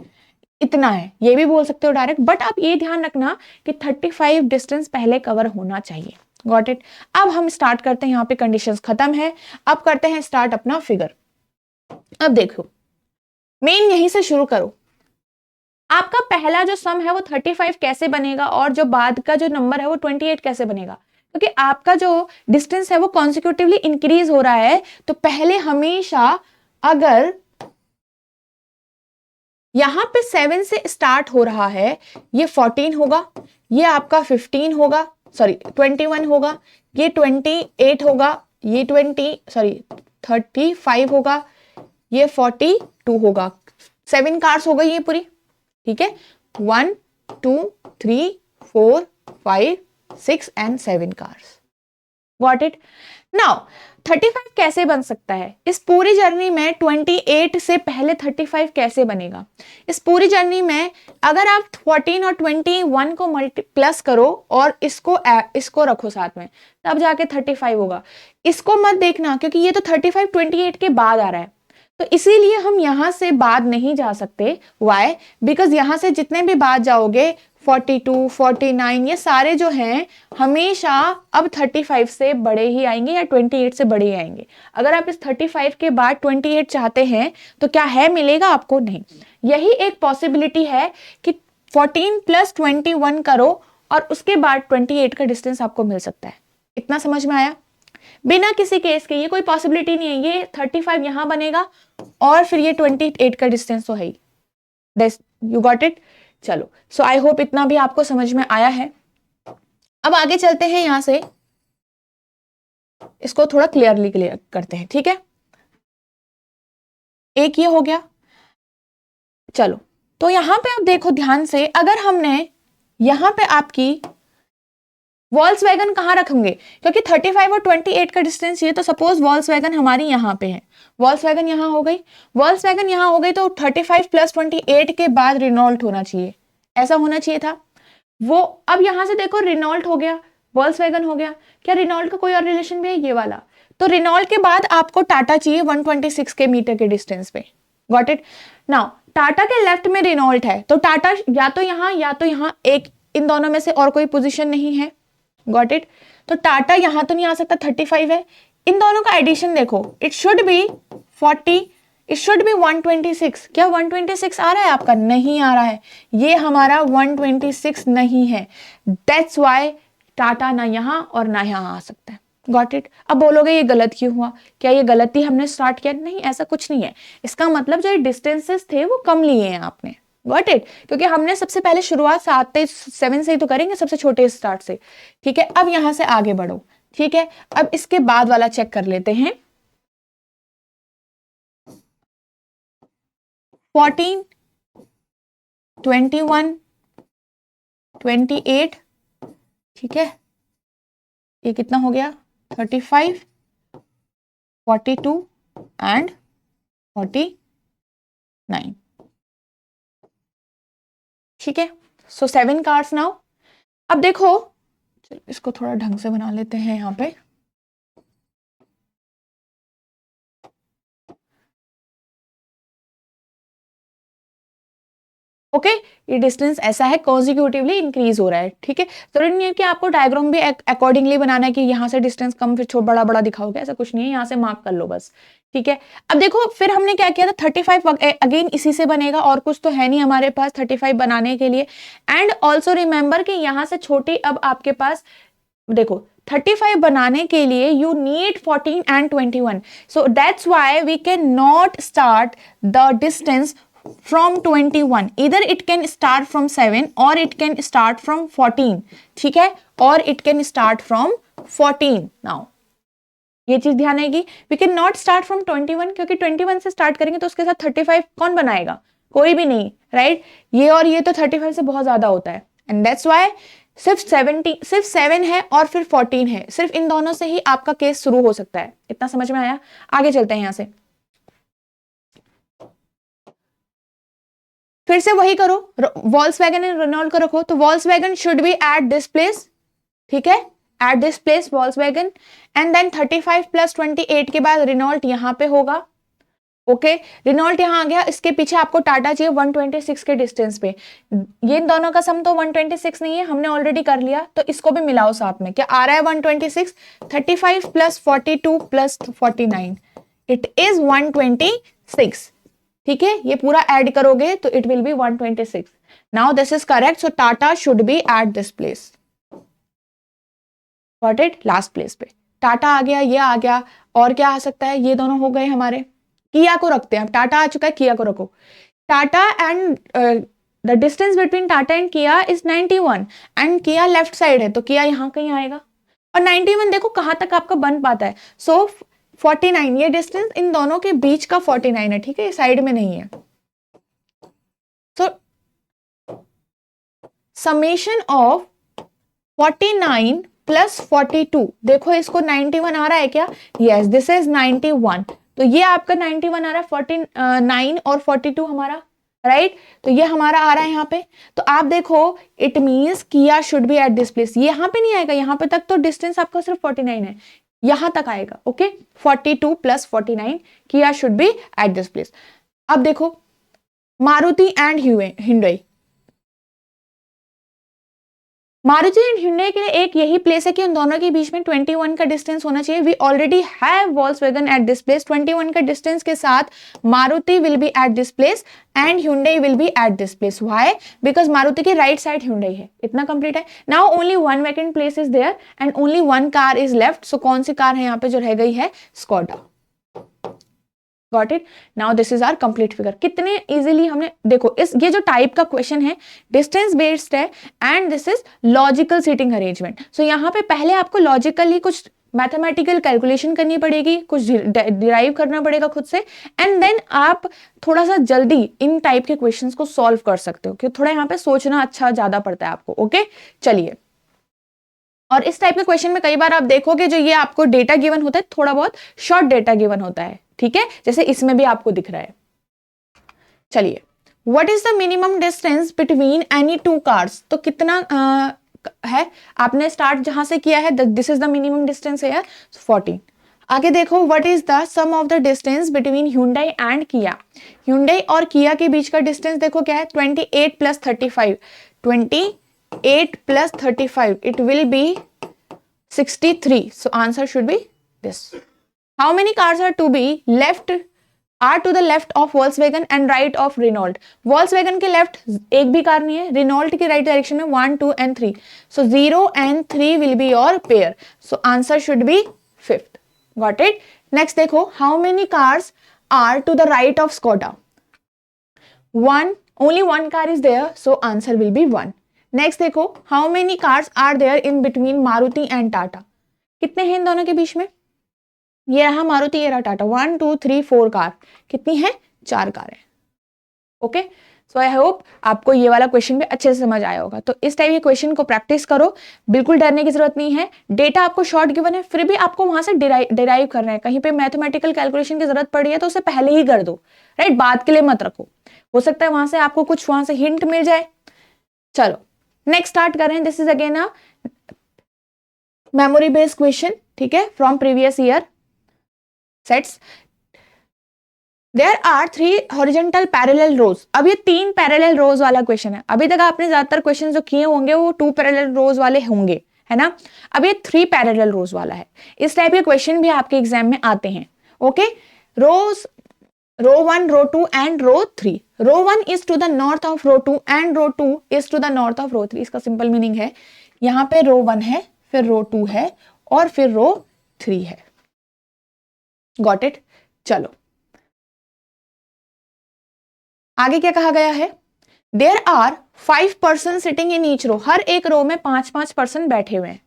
इतना है, ये भी बोल सकते हो डायरेक्ट, बट आप ये ध्यान रखना कि 35 डिस्टेंस पहले कवर होना चाहिए। Got it? अब हम स्टार्ट करते हैं, यहाँ पे कंडीशंस खत्म है, अब करते हैं स्टार्ट अपना फिगर। अब देखो, मेन यहीं से शुरू करो। आपका पहला जो सम है वो 35 कैसे बनेगा और जो बाद का जो नंबर है वो 28 कैसे बनेगा? क्योंकि आपका जो डिस्टेंस है वो कॉन्सिक्यूटिवली इंक्रीज हो रहा है, तो पहले हमेशा अगर यहां पे 7 से स्टार्ट हो रहा है, ये 14 होगा, ये आपका 15 होगा, सॉरी 21 होगा, ये 28 होगा, ये 35 होगा, ये 42 होगा। 7 कार्स हो गई ये पूरी, ठीक है? 1 2 3 4 5 6 and 7 cars. Got it? Now 35 कैसे बन सकता है? इस पूरी जर्नी में 28 से पहले 35 कैसे बनेगा? इस पूरी जर्नी में अगर आप 14 और 21 को प्लस करो और इसको रखो साथ में, तब जाके 35 होगा। इसको मत देखना, क्योंकि ये तो 35 28 के बाद आ रहा है, तो इसीलिए हम यहां से बाद नहीं जा सकते। वाई? बिकॉज यहां से जितने भी बाद जाओगे 42 49 ये सारे जो हैं हमेशा अब 35 से बड़े ही आएंगे या 28 से बड़े ही आएंगे। अगर आप इस 35 के बाद 28 चाहते हैं तो क्या है, मिलेगा आपको? नहीं। यही एक पॉसिबिलिटी है कि 14 प्लस 21 करो और उसके बाद 28 का डिस्टेंस आपको मिल सकता है। इतना समझ में आया? बिना किसी केस के, ये कोई पॉसिबिलिटी नहीं है, ये 35 यहां बनेगा और फिर ये 28 का डिस्टेंस तो है ही। You got it? चलो, सो आई होप इतना भी आपको समझ में आया है। अब आगे चलते हैं, यहां से इसको थोड़ा क्लियर करते हैं, ठीक है? एक ये हो गया। चलो, तो यहां पे आप देखो ध्यान से, अगर हमने यहां पे आपकी वॉल्क्सवैगन कहां रखेंगे? क्योंकि 35 और 28 का डिस्टेंस ये, तो सपोज वॉल्क्सवैगन हमारी यहां पे है, वॉल्क्सवैगन यहां हो गई, वॉल्क्सवैगन यहां हो गई, तो 35 प्लस 28 के बाद रेनॉल्ट होना चाहिए, ऐसा होना चाहिए था वो। अब यहां से देखो, रेनॉल्ट हो गया, वॉल्क्सवैगन हो गया, क्या रेनॉल्ट का कोई और रिलेशन भी है? ये वाला। तो रेनॉल्ट के बाद आपको टाटा चाहिए 126 के मीटर के डिस्टेंस पे। Got it? नाउ टाटा के लेफ्ट में रेनॉल्ट है, तो टाटा या तो यहां, एक इन दोनों में से और कोई पोजीशन नहीं है। Got it? तो टाटा यहां तो नहीं आ सकता, 35 है। इन दोनों का एडिशन देखो, it should be 40, it should be 126। क्या 126 आ रहा है आपका? नहीं आ रहा है, ये हमारा 126 नहीं है। दैट्स वाई टाटा ना यहां और ना यहां आ सकता है। Got it? अब बोलोगे ये गलत क्यों हुआ? क्या ये गलती हमने स्टार्ट किया? नहीं, ऐसा कुछ नहीं है। इसका मतलब जो डिस्टेंसेस थे वो कम लिए हैं आपने। Got it? क्योंकि हमने सबसे पहले शुरुआत 7 से ही तो करेंगे, सबसे छोटे स्टार्ट से। ठीक है, अब यहां से आगे बढ़ो। ठीक है, अब इसके बाद वाला चेक कर लेते हैं। 14 21 28, ठीक है, ये कितना हो गया 35, 42 एंड 49, ठीक है। सो 7 कार्स नाउ। अब देखो, चलो इसको थोड़ा ढंग से बना लेते हैं यहाँ पे। ओके ये डिस्टेंस ऐसा है, कॉन्जिक्यूटिवली इंक्रीज हो रहा है, ठीक है। जरूरी नहीं है कि आपको डायग्राम भी अकॉर्डिंगली बनाना है कि यहाँ से डिस्टेंस कम फिर बड़ा बड़ा दिखाओगे, ऐसा कुछ नहीं है, यहाँ से मार्क कर लो बस, ठीक है। अब देखो फिर हमने क्या किया था, 35 अगेन इसी से बनेगा, और कुछ तो है नहीं हमारे पास 35 बनाने के लिए। एंड ऑल्सो रिमेंबर कि यहाँ से छोटी, अब आपके पास देखो 35 बनाने के लिए you need 14 and 21, so that's why we can not start the distance from 21, either it can start from 7 or it can start from 14, ठीक है, or it can start from 14। now ये चीज ध्यान आएगी, we can not start from 21, क्योंकि 21 से स्टार्ट करेंगे तो उसके साथ 35 कौन बनाएगा, कोई भी नहीं, राइट। ये और ये तो 35 से बहुत ज्यादा होता है, एंड दैट्स व्हाई सिर्फ 7 है और फिर 14 है, सिर्फ इन दोनों से ही आपका केस शुरू हो सकता है। इतना समझ में आया? आगे चलते हैं यहां से, फिर से वही करो, वॉल्क्सवैगन एंड रेनॉल्ट को रखो, तो Volkswagen should be at this place, ठीक है, at this place Volkswagen, and then 35 plus 28 के बाद रेनॉल्ट यहां पे होगा। ओके रेनॉल्ट यहां आ गया, इसके पीछे आपको टाटा चाहिए 126 के डिस्टेंस पे, ये इन दोनों का सम तो 126 नहीं है, हमने ऑलरेडी कर लिया, तो इसको भी मिलाओ साथ में, क्या आ रहा है 126, 35 प्लस 42 प्लस 49, इट इज 126, ठीक है, ये पूरा ऐड करोगे तो it will be 126। Now this is correct, so Tata should be at this place, got it, last place पे टाटा आ गया, ये आ गया, और क्या आ सकता है, ये दोनों हो गए हमारे, किया को रखते हैं, टाटा आ चुका है, किया को रखो, Tata and the distance between Tata and किया इज 91, एंड किया लेफ्ट साइड है तो किया यहां कहीं आएगा, और 91 देखो कहां तक आपका बन पाता है, सो 49, ये डिस्टेंस इन दोनों के बीच का 49 है, ठीक है, ये साइड में नहीं है। सो समेशन ऑफ 49 प्लस 42, देखो इसको 91 आ रहा है क्या, यस दिस इज 91, तो ये आपका 91 आ रहा है, 49 और 42 हमारा, राइट, तो ये हमारा आ रहा है यहाँ पे, तो आप देखो इट मींस किया should be at this place, ये यहाँ पे नहीं आएगा, यहाँ पे तक तो डिस्टेंस आपका सिर्फ 49 है, यहां तक आएगा, ओके 42 प्लस 49, किया should be at this place. अब देखो Maruti and hyundai, Maruti and hyundai के लिए एक यही प्लेस है कि उन दोनों के बीच में 21 का डिस्टेंस होना चाहिए, we already have Volkswagen at this place, 21 का डिस्टेंस के साथ Maruti will be at this place and hyundai will be at this place, why, because Maruti की राइट साइड hyundai है, इतना कंप्लीट है। Now only one vacant place is there and only one car is left, so कौन सी कार है यहाँ पे जो रह गई है, Skoda, got it. Now this is our complete figure, कितने इजीली हमने, देखो इस ये जो टाइप का क्वेश्चन है डिस्टेंस बेस्ड है and this is logical seating arrangement, so यहाँ पे पहले आपको लॉजिकली कुछ मैथमेटिकल कैलकुलेशन करनी पड़ेगी, कुछ डिराइव करना पड़ेगा खुद से, एंड देन आप थोड़ा सा जल्दी इन टाइप के क्वेश्चंस को सॉल्व कर सकते हो, क्योंकि थोड़ा यहाँ पे सोचना अच्छा ज्यादा पड़ता है आपको, ओके चलिए। और इस टाइप के क्वेश्चन में कई बार आप देखोगे जो ये आपको डेटा गिवन होता है, थोड़ा बहुत शॉर्ट डेटा गिवन होता है, ठीक है, जैसे इसमें भी आपको दिख रहा है। चलिए, what is the minimum distance between any two cars, तो कितना है, आपने स्टार्ट जहां से किया है, this is the minimum distance है 14। आगे देखो, what is the sum of the distance between hyundai and Kia, hyundai और किया के बीच का डिस्टेंस देखो क्या है, 28 plus 35, 28 plus 35, it will be 63, so answer should be this. How many cars are to be to the left of Volkswagen and right of Renault? Volkswagen के लेफ्ट एक भी कार नहीं है, Renault की राइट डायरेक्शन में 1, 2 and 3, so 0 and 3 will be your pair, so answer should be 5th, got it। next देखो, how many cars are to the right of Skoda? only one car is there, so answer will be 1। next देखो, how many cars are there in between Maruti and Tata? कितने हैं इन दोनों के बीच में, ये रहा मारुति, ये रहा टाटा, 1, 2, 3, 4 कार, कितनी है, 4 कार है, ओके सो आई होप आपको ये वाला क्वेश्चन भी अच्छे से समझ आया होगा। तो इस टाइप के क्वेश्चन को प्रैक्टिस करो, बिल्कुल डरने की जरूरत नहीं है। डेटा आपको शॉर्ट गिवन है, फिर भी आपको वहां से डिराइव करना है। कहीं पे मैथमेटिकल कैलकुलेशन की जरूरत पड़ी है तो उसे पहले ही कर दो, राइट, बाद के लिए मत रखो। हो सकता है वहां से आपको कुछ वहां से हिंट मिल जाए। चलो नेक्स्ट स्टार्ट करें। This is again a memory based question, ठीक है, from previous year sets. There are 3 horizontal parallel rows। अब ये 3 पैरेलल रोज वाला क्वेश्चन है। अभी तक आपने ज्यादातर क्वेश्चन जो किए होंगे वो 2 पैरेलल रोज वाले होंगे, है ना। अब ये 3 पैरेलल रोज वाला है। इस टाइप के क्वेश्चन भी आपके एग्जाम में आते हैं। Okay, rows row 1, row 2 and row 3। Row 1 is to the north of row 2 and row 2 is to the north of row 3। इसका सिंपल मीनिंग है यहाँ पे रो 1 है, फिर रो 2 है और फिर रो 3 है। Got it. चलो आगे क्या कहा गया है। There are 5 person sitting in each row. हर एक रो में 5-5 पर्सन बैठे हुए हैं,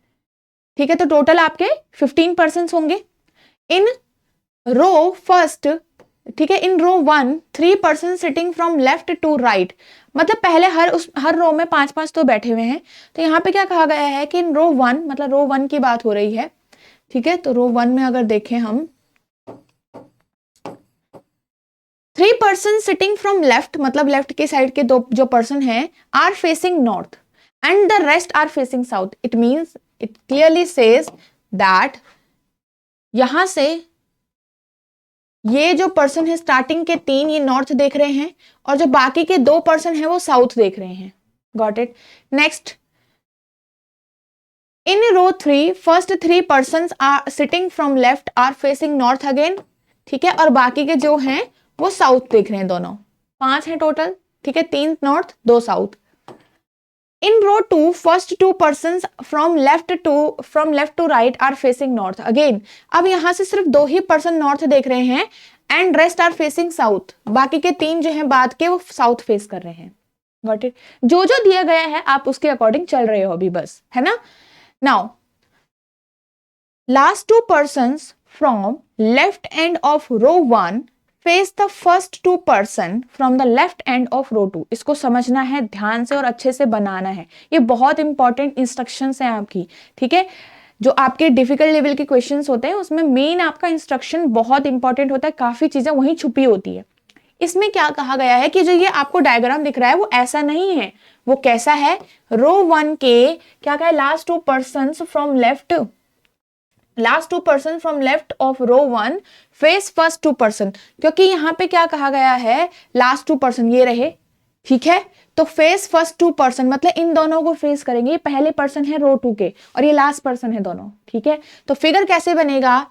ठीक है। तो टोटल आपके 15 पर्सन होंगे। इन रो फर्स्ट, ठीक है, in row 1 3 person sitting from left to right. मतलब पहले हर रो में 5-5 तो बैठे हुए हैं। तो यहाँ पे क्या कहा गया है कि इन रो 1, मतलब रो 1 की बात हो रही है, ठीक है। तो रो 1 में अगर देखें हम 3 पर्सन सिटिंग फ्रॉम लेफ्ट, मतलब लेफ्ट के साइड के 2 जो पर्सन हैं are facing north and the rest are facing south. It means, it clearly says that यहां से ये जो पर्सन है स्टार्टिंग के 3 ये नॉर्थ देख रहे हैं और जो बाकी के 2 पर्सन है वो साउथ देख रहे हैं। Got it. Next, in row 3 first 3 person are sitting from left are facing north again, ठीक है, और बाकी के जो हैं वो साउथ देख रहे हैं। दोनों 5 हैं टोटल, ठीक है, 3 north 2 south. In row 2 first 2 person from left to right are facing north again. अब यहां से सिर्फ 2 ही पर्सन नॉर्थ देख रहे हैं and rest are facing south. बाकी के 3 जो हैं बाद के वो साउथ फेस कर रहे हैं। Got it. जो जो दिया गया है आप उसके अकॉर्डिंग चल रहे हो अभी, बस, है ना। Now last 2 person from left end of row 1 face the first 2 person from the left end of row 2। इसको समझना है ध्यान से और अच्छे से बनाना है। ये बहुत इंपॉर्टेंट इंस्ट्रक्शंस हैं आपकी, ठीक है। जो आपके डिफिकल्ट लेवल के क्वेश्चंस होते हैं उसमें मेन आपका इंस्ट्रक्शन बहुत इंपॉर्टेंट होता है। काफी चीजें वहीं छुपी होती है। इसमें क्या कहा गया है कि जो ये आपको डायग्राम दिख रहा है वो ऐसा नहीं है। वो कैसा है, रो 1 के क्या कहा, last 2 person from left of row 1 face first 2 person. क्योंकि यहां पे क्या कहा गया है, लास्ट 2 पर्सन ये रहे, ठीक है। तो फेस फर्स्ट 2 पर्सन मतलब इन दोनों को फेस करेंगे। ये पहले पर्सन है रो 2 के और ये लास्ट पर्सन है दोनों, ठीक है। तो फिगर कैसे बनेगा,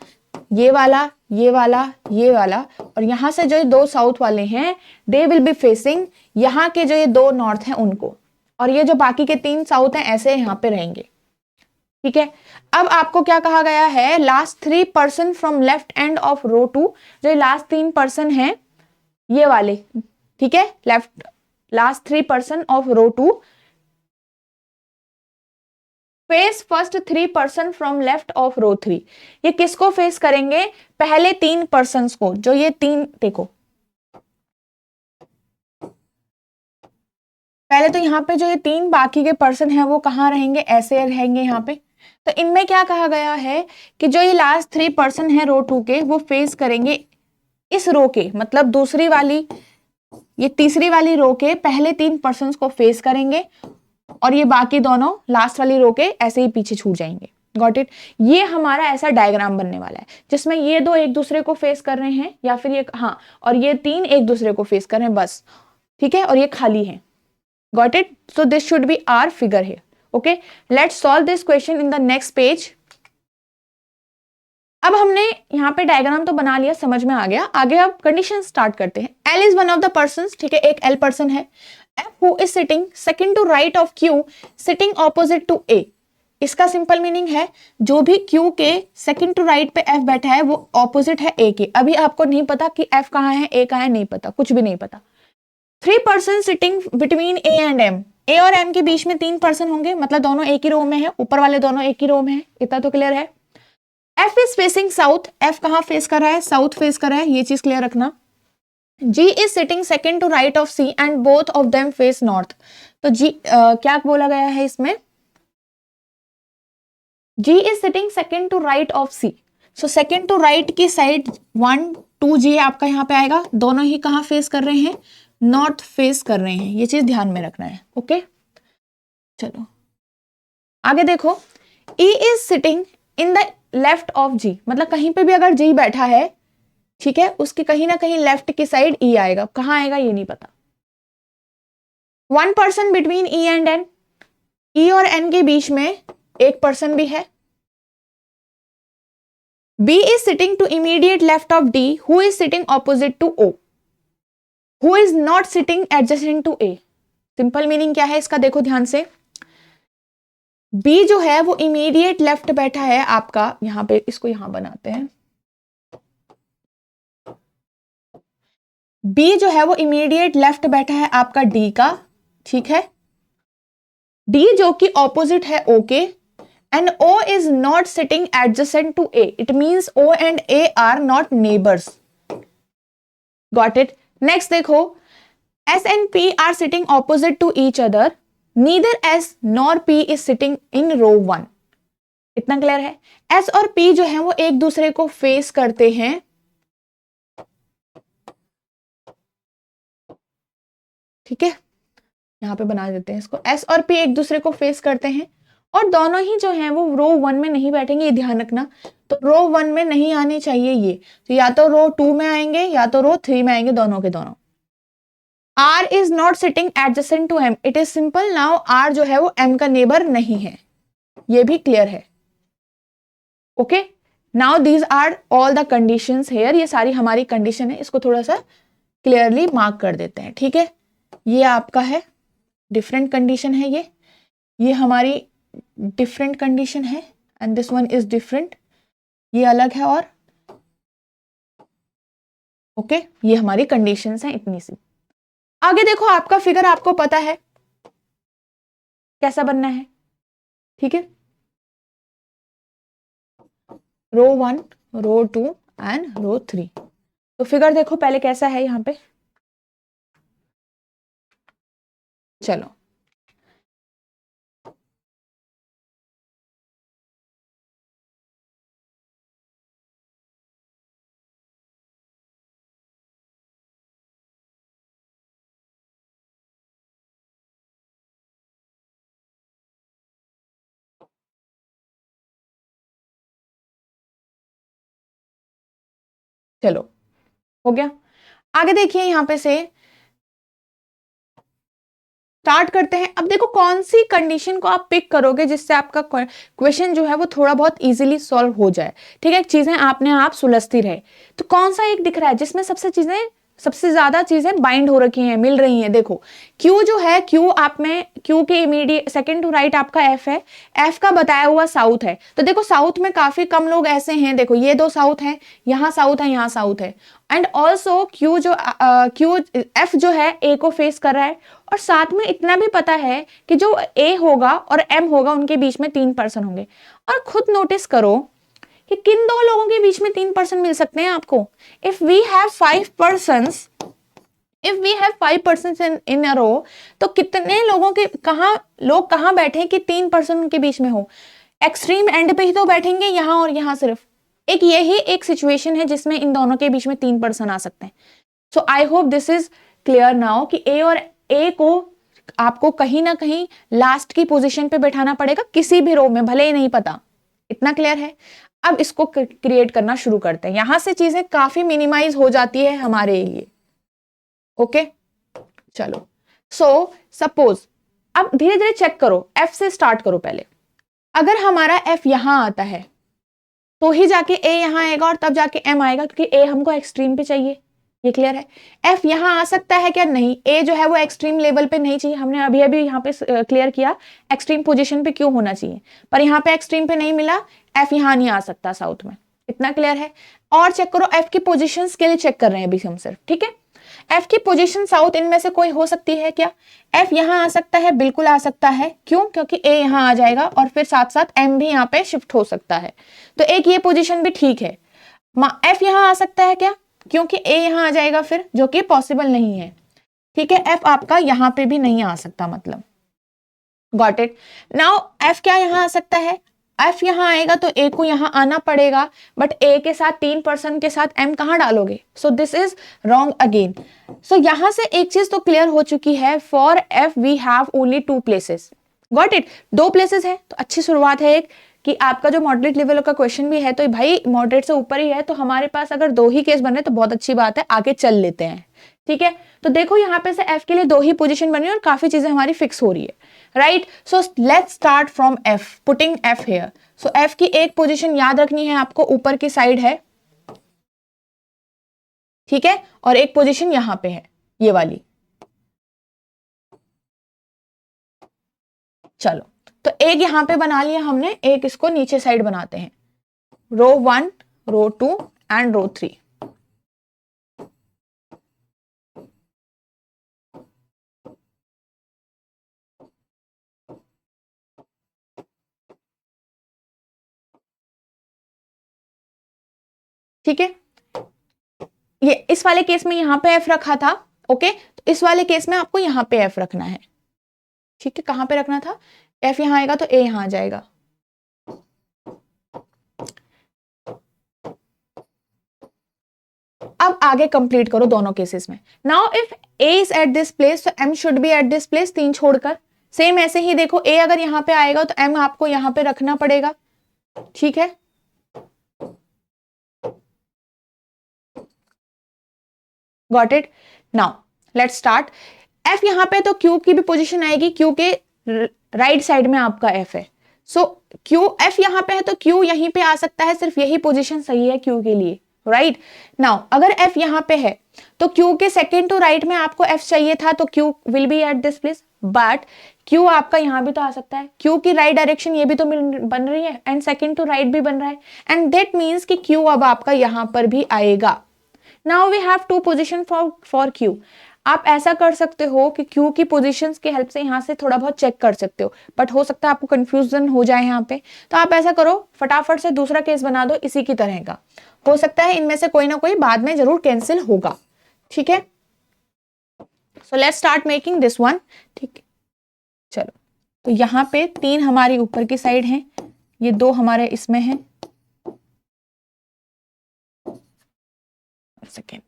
ये वाला, ये वाला, ये वाला, और यहां से जो 2 साउथ वाले हैं दे विल बी फेसिंग यहाँ के जो ये 2 नॉर्थ हैं उनको, और ये जो बाकी के 3 साउथ हैं ऐसे यहां पे रहेंगे, ठीक है। अब आपको क्या कहा गया है, last 3 person from left end of row 2। जो लास्ट 3 पर्सन हैं ये वाले, ठीक है, last 3 person of row 2 face first 3 person from left of row 3। ये किसको फेस करेंगे, पहले 3 पर्सन को। जो ये 3 देखो, पहले तो यहाँ पे जो ये 3 बाकी के पर्सन हैं वो कहाँ रहेंगे, ऐसे रहेंगे यहाँ पे। तो इनमें क्या कहा गया है कि जो ये लास्ट 3 पर्सन है रो 2 के वो फेस करेंगे इस रो के, मतलब दूसरी वाली, ये तीसरी वाली रो के पहले 3 पर्सन को फेस करेंगे और ये बाकी दोनों लास्ट वाली रो के ऐसे ही पीछे छूट जाएंगे। Got it. ये हमारा ऐसा डायग्राम बनने वाला है जिसमें ये 2 एक दूसरे को फेस कर रहे हैं, या फिर ये, हाँ, और ये 3 एक दूसरे को फेस कर रहे हैं, बस, ठीक है, और ये खाली है। Got it? So this should be our figure here. Okay, let's solve this question in the next page. अब हमने यहाँ पे डायग्राम तो बना लिया, समझ में आ गया। आगे अब कंडीशन स्टार्ट करते हैं। L is one of the persons, ठीक है, एक L पर्सन है। F who is sitting second to right of Q sitting opposite to A। इसका सिंपल मीनिंग है जो भी Q के सेकंड टू राइट पे F बैठा है वो ऑपोजिट है A के। अभी आपको नहीं पता कि F कहाँ है, A कहाँ है, नहीं पता, कुछ भी नहीं पता। 3 person sitting between A and M। A और M के बीच में 3 पर्सन होंगे, मतलब दोनों एक ही रो में है, ऊपर वाले दोनों एक ही रो में है, इतना तो क्लियर है। F is facing south. F कहाँ फेस कर रहा है, साउथ फेस कर रहा है, ये चीज क्लियर रखना। G is sitting second to right of C and both of them face north. तो G क्या बोला गया है इसमें? G is sitting second to right of C. So second to right की साइड 1 2 G आपका यहाँ पे आएगा, दोनों ही कहाँ फेस कर रहे हैं? नॉर्थ फेस कर रहे हैं, ये चीज ध्यान में रखना है। ओके चलो आगे देखो, E is sitting in the left of G, मतलब कहीं पे भी अगर G बैठा है, ठीक है, उसके कहीं ना कहीं लेफ्ट की साइड E आएगा, कहाँ आएगा ये नहीं पता। 1 person between E and N, E और N के बीच में एक पर्सन भी है। B is sitting to immediate left of D, who is sitting opposite to O, who is not sitting adjacent to A। Simple meaning क्या है इसका देखो ध्यान से, B जो है वो इमीडिएट लेफ्ट बैठा है आपका, यहां पे इसको यहां बनाते हैं, B जो है वो इमीडिएट लेफ्ट बैठा है आपका D का, ठीक है, D जो कि ऑपोजिट है O के, and O is not sitting adjacent to A, it means O and A are not neighbors, got it। next देखो, S and P are sitting opposite to each other, neither S nor P is sitting in row 1। इतना क्लियर है? S और P जो है वो एक दूसरे को फेस करते हैं, ठीक है, यहां पे बना देते हैं इसको, S और P एक दूसरे को फेस करते हैं और दोनों ही जो है वो रो 1 में नहीं बैठेंगे, ये ध्यान रखना। तो रो 1 में नहीं आने चाहिए ये, तो या तो रो 2 में आएंगे या तो रो 3 में आएंगे, दोनों के दोनों। R is not sitting adjacent to M, it is simple, now R जो है वो M का नेबर नहीं है, ये भी क्लियर है। Okay now these are all the conditions here, ये सारी हमारी कंडीशन है, इसको थोड़ा सा क्लियरली मार्क कर देते हैं, ठीक है। ये आपका है डिफरेंट कंडीशन है, ये हमारी डिफरेंट कंडीशन है and this one is different, ये अलग है और ओके ये हमारी कंडीशंस हैं इतनी सी। आगे देखो आपका फिगर आपको पता है कैसा बनना है, ठीक है, रो 1 रो 2 एंड रो 3। तो फिगर देखो पहले कैसा है यहां पे, चलो चलो हो गया। आगे देखिए यहां पे से स्टार्ट करते हैं। अब देखो कौन सी कंडीशन को आप पिक करोगे जिससे आपका क्वेश्चन जो है वो थोड़ा बहुत इजीली सॉल्व हो जाए, ठीक है, चीजें आपने आप सुलझती रहे। तो कौन सा एक दिख रहा है जिसमें सबसे ज्यादा चीजें बाइंड हो रखी हैं, मिल रही हैं। देखो Q जो है, Q आप में Q के इमीडिएट सेकंड टू राइट आपका F है, F का बताया हुआ साउथ है। तो देखो साउथ में काफी कम लोग ऐसे हैं, देखो ये दो साउथ हैं, यहाँ साउथ है, यहाँ साउथ है, एंड ऑल्सो Q जो F जो है A को फेस कर रहा है, और साथ में इतना भी पता है कि जो A होगा और M होगा उनके बीच में 3 पर्सन होंगे। और खुद नोटिस करो कि किन दो लोगों के बीच में 3 पर्सन मिल सकते हैं आपको। If we have 5 persons in a row, तो कितने लोगों के लोग कहाँ बैठे कि 3 पर्सन उनके बीच में हो? एक्सट्रीम एंड पे ही तो बैठेंगे, यहाँ और यहाँ सिर्फ। यही एक सिचुएशन है जिसमें इन दोनों के बीच में 3 पर्सन आ सकते हैं। So I hope this is clear now कि ए और ए को आपको कहीं ना कहीं लास्ट की पोजीशन पे बैठाना पड़ेगा किसी भी रो में, भले ही नहीं पता। इतना क्लियर है? अब इसको क्रिएट करना शुरू करते हैं, यहां से चीजें काफी मिनिमाइज हो जाती है हमारे लिए। ओके चलो, सो सपोज अब धीरे धीरे चेक करो, एफ से स्टार्ट करो पहले। अगर हमारा एफ यहां आता है तो ही जाके ए यहां आएगा और तब जाके एम आएगा, क्योंकि ए हमको एक्सट्रीम पे चाहिए। ये क्लियर है? एफ यहां आ सकता है क्या? नहीं, ए जो है वो एक्सट्रीम लेवल पे नहीं चाहिए। हमने अभी अभी यहाँ पे क्लियर किया एक्सट्रीम पोजीशन पे क्यों होना चाहिए, पर यहाँ पे एक्सट्रीम पे नहीं मिला, एफ यहां नहीं आ सकता साउथ में। इतना क्लियर है? और चेक करो, एफ की पोजीशंस के लिए चेक कर रहे हैं अभी हम सिर्फ, ठीक है। एफ की पोजीशन साउथ इनमें से कोई हो सकती है क्या? एफ यहां आ सकता है, बिल्कुल आ सकता है। क्यों? क्योंकि ए यहां आ जाएगा और फिर साथ साथ एम भी यहाँ पे शिफ्ट हो सकता है, तो एक ये पोजीशन भी ठीक है। एफ यहां आ सकता है क्या? क्योंकि ए यहाँ आ जाएगा फिर, जो कि पॉसिबल नहीं है। ठीक है, एफ आपका यहाँ पे भी नहीं आ सकता, मतलब गॉट इट। नाउ एफ क्या यहाँ आ सकता है, एफ यहाँ आएगा तो ए को यहाँ आना पड़ेगा, बट ए के साथ 3% के साथ एम कहाँ डालोगे, so this is wrong again. So यहां से एक चीज तो क्लियर हो चुकी है, for F we have only 2 places, got it, 2 places है, तो अच्छी शुरुआत है एक कि आपका जो मॉडरेट लेवल का क्वेश्चन भी है तो भाई मॉडरेट से ऊपर ही है, तो हमारे पास अगर 2 ही केस बने तो बहुत अच्छी बात है, आगे चल लेते हैं। ठीक है, तो देखो यहाँ पे से एफ के लिए 2 ही पोजीशन बनी और काफी चीजें हमारी फिक्स हो रही है, right. So let's start from F, putting F here. So F की एक पोजीशन याद रखनी है आपको, ऊपर की साइड है, ठीक है, और एक पोजीशन यहां पे है, ये वाली। चलो, तो एक यहां पे बना लिया हमने, एक इसको नीचे साइड बनाते हैं, रो 1, रो 2 एंड रो 3। ठीक है, ये इस वाले केस में यहां पे एफ रखा था, ओके, तो इस वाले केस में आपको यहां पे एफ रखना है। ठीक है, कहां पे रखना था, एफ यहां आएगा तो ए यहां आ जाएगा। अब आगे कंप्लीट करो दोनों केसेस में। Now if A is at this place तो M should be at this place, 3 छोड़कर। सेम ऐसे ही देखो, ए अगर यहां पे आएगा तो एम आपको यहां पे रखना पड़ेगा। ठीक है, got it. Now let's start. F यहां पे तो क्यू की भी पोजीशन आएगी, क्यू के राइट साइड में आपका एफ है। सो क्यू, एफ यहां पे है तो क्यू यहीं पे आ सकता है, सिर्फ यही पोजीशन सही है क्यू के लिए, राइट। नाउ अगर एफ यहां पे है तो क्यू के सेकेंड टू राइट में आपको एफ चाहिए था, तो Q will be at this place, but Q आपका यहां भी तो आ सकता है, क्यू की राइट डायरेक्शन ये भी तो बन रही है एंड सेकेंड टू राइट भी बन रहा है, एंड दैट मीन्स कि क्यू अब आपका यहां पर भी आएगा। Now we have 2 position for Q. आप ऐसा कर सकते हो कि क्यू की पोजीशंस की हेल्प से यहां से थोड़ा बहुत चेक कर सकते हो, बट हो सकता है आपको कंफ्यूजन हो जाए यहाँ पे, तो आप ऐसा करो, फटाफट से दूसरा केस बना दो इसी की तरह का, हो सकता है इनमें से कोई ना कोई बाद में जरूर कैंसिल होगा। ठीक है, सो let's start making this one. ठीक है, चलो, तो यहाँ पे 3 हमारी ऊपर की साइड है, ये 2 हमारे इसमें है, second.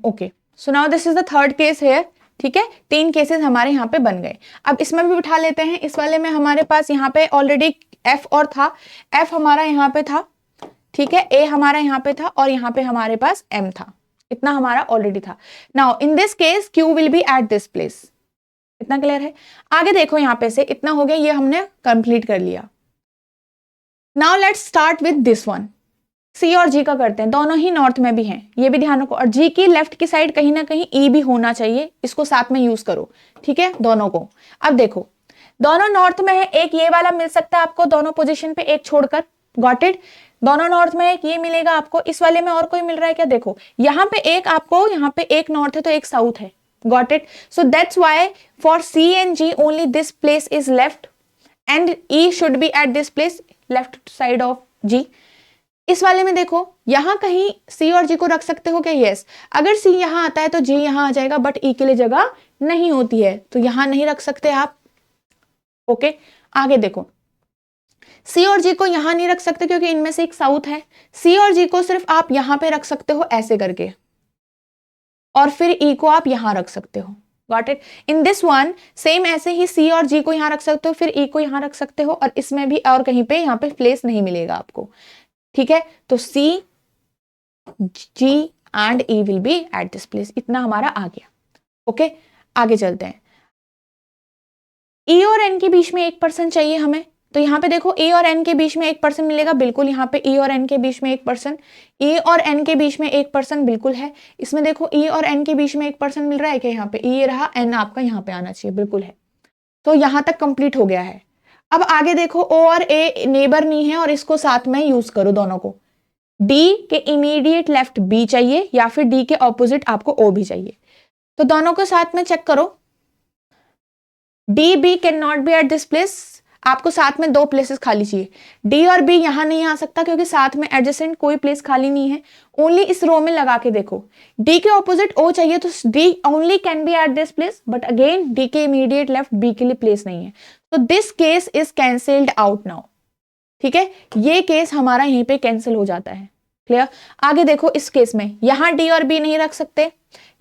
Okay, so now this is the third case hair. ठीक है, 3 केसेस हमारे यहाँ पे बन गए। अब इसमें भी बिठा लेते हैं, इस वाले में हमारे पास यहाँ पे ऑलरेडी एफ और था, एफ हमारा यहाँ पे था, ठीक है, ए हमारा यहाँ पे था और यहाँ पे हमारे पास एम था, इतना हमारा ऑलरेडी था। Now in this case Q will be at this place, इतना क्लियर है। आगे देखो, यहाँ पे से इतना हो गया, ये हमने कंप्लीट कर लिया। Now let's start with this one, C और जी का करते हैं, दोनों ही नॉर्थ में भी हैं, ये भी ध्यान रखो, और जी की लेफ्ट की साइड कहीं ना कहीं ई भी होना चाहिए, इसको साथ में यूज करो। ठीक है, दोनों को। अब देखो, दोनों नॉर्थ में है, एक ये वाला मिल सकता है आपको दोनों पोजीशन पे एक छोड़कर, गॉट इट। दोनों नॉर्थ में एक ये मिलेगा आपको, इस वाले में और कोई मिल रहा है क्या, देखो यहाँ पे एक आपको, यहाँ पे एक नॉर्थ है तो एक साउथ है, got it. So that's why for C and G only this place is left and E should be at this place, left side of G. इस वाले में देखो, यहां कहीं सी और जी को रख सकते हो क्या, यस। अगर सी यहां आता है तो जी यहां आ जाएगा, बट ई के लिए जगह नहीं होती है तो यहां नहीं रख सकते आप। ओके, आगे देखो, सी और जी को यहां नहीं रख सकते क्योंकि इनमें से एक साउथ है, सी और जी को सिर्फ आप यहां पे रख सकते हो ऐसे करके, और फिर ई को आप यहां रख सकते हो, got it. In this one same ऐसे ही सी और जी को यहां रख सकते हो, फिर ई को यहां रख सकते हो, और इसमें भी और कहीं पे यहाँ पे प्लेस नहीं मिलेगा आपको। ठीक है, तो C G and E will be at this place, इतना हमारा आ गया। ओके, आगे चलते हैं। ई और एन के बीच में 1% चाहिए हमें, तो यहाँ पे देखो ए और एन के बीच में एक पर्सन मिलेगा, बिल्कुल यहाँ पे ए और एन के बीच में एक पर्सन, ए और एन के बीच में एक पर्सन बिल्कुल है। इसमें देखो ए और एन के बीच में एक पर्सन मिल रहा है कि यहाँ पे ए रहा, एन आपका यहाँ पे आना चाहिए, बिल्कुल है। तो यहाँ तक कंप्लीट हो गया है। अब आगे देखो ओ और ए नेबर नहीं है और इसको साथ में यूज करो दोनों को। डी के इमीडिएट लेफ्ट बी चाहिए या फिर डी के ऑपोजिट आपको ओ भी चाहिए। तो दोनों को साथ में चेक करो। D B can not be at this place, आपको साथ में दो प्लेसेस खाली चाहिए। डी और बी यहां नहीं आ सकता क्योंकि साथ में एडजेसेंट कोई प्लेस खाली नहीं है। ओनली इस रो में लगा के देखो, डी के ऑपोजिट ओ चाहिए तो D only can be at this place, but again D के इमीडिएट लेफ्ट बी के लिए प्लेस नहीं है, तो this case is cancelled out now. ठीक है, ये केस हमारा यहीं पे कैंसिल हो जाता है। क्लियर? आगे देखो, इस केस में यहां डी और बी नहीं रख सकते,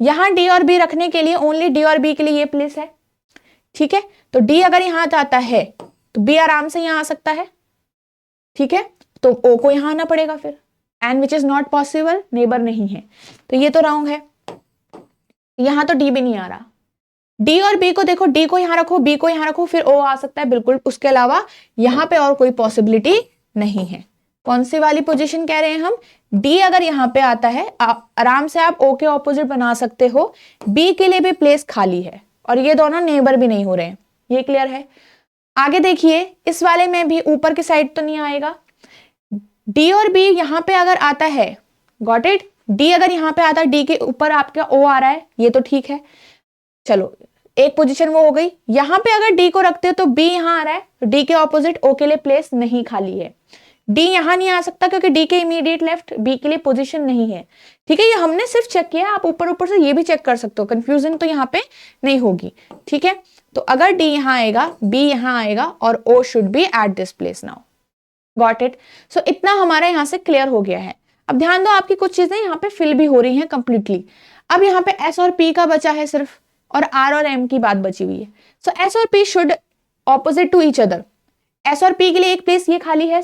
यहां डी और बी रखने के लिए ओनली डी और बी के लिए ये प्लेस है। ठीक है, तो डी अगर यहां आता है तो बी आराम से यहां आ सकता है। ठीक है, तो ओ को यहां आना पड़ेगा फिर, and which is not possible, neighbour नहीं है, तो ये तो रॉन्ग है। यहां तो डी भी नहीं आ रहा। डी और बी को देखो, डी को यहां रखो, बी को यहां रखो, फिर ओ आ सकता है बिल्कुल, उसके अलावा यहां पे और कोई पॉसिबिलिटी नहीं है। कौन सी वाली पोजीशन कह रहे हैं हम? डी अगर यहां पे आता है, आराम से आप ओ के ऑपोजिट बना सकते हो, बी के लिए भी प्लेस खाली है और ये दोनों नेबर भी नहीं हो रहे हैं। ये क्लियर है? आगे देखिए, इस वाले में भी ऊपर की साइड तो नहीं आएगा। डी और बी यहां पे अगर आता है, गॉट इट, डी अगर यहां पे आता है, डी के ऊपर आपका ओ आ रहा है, ये तो ठीक है। चलो, एक पोजीशन वो हो गई। यहां पे अगर डी को रखते हो तो बी यहां आ रहा है, डी के ऑपोजिट ओ के लिए प्लेस नहीं खाली है। डी यहां नहीं आ सकता क्योंकि डी के इमीडिएट लेफ्ट बी के लिए पोजीशन नहीं है। ठीक है, ये हमने सिर्फ चेक किया, आप ऊपर ऊपर से ये भी चेक कर सकते हो, कंफ्यूजन तो यहाँ पे नहीं होगी। ठीक है, तो अगर डी यहां आएगा, बी यहां आएगा और O should be at this place now. Got it? So इतना हमारा यहां से क्लियर हो गया है। अब ध्यान दो, आपकी कुछ चीजें यहाँ पे फिल भी हो रही हैं कंप्लीटली। अब यहाँ पे एस और पी का बचा है सिर्फ, और आर और एम की बात बची हुई है। सो एस और P should opposite to each other. S और पी के लिए एक प्लेस ये खाली है,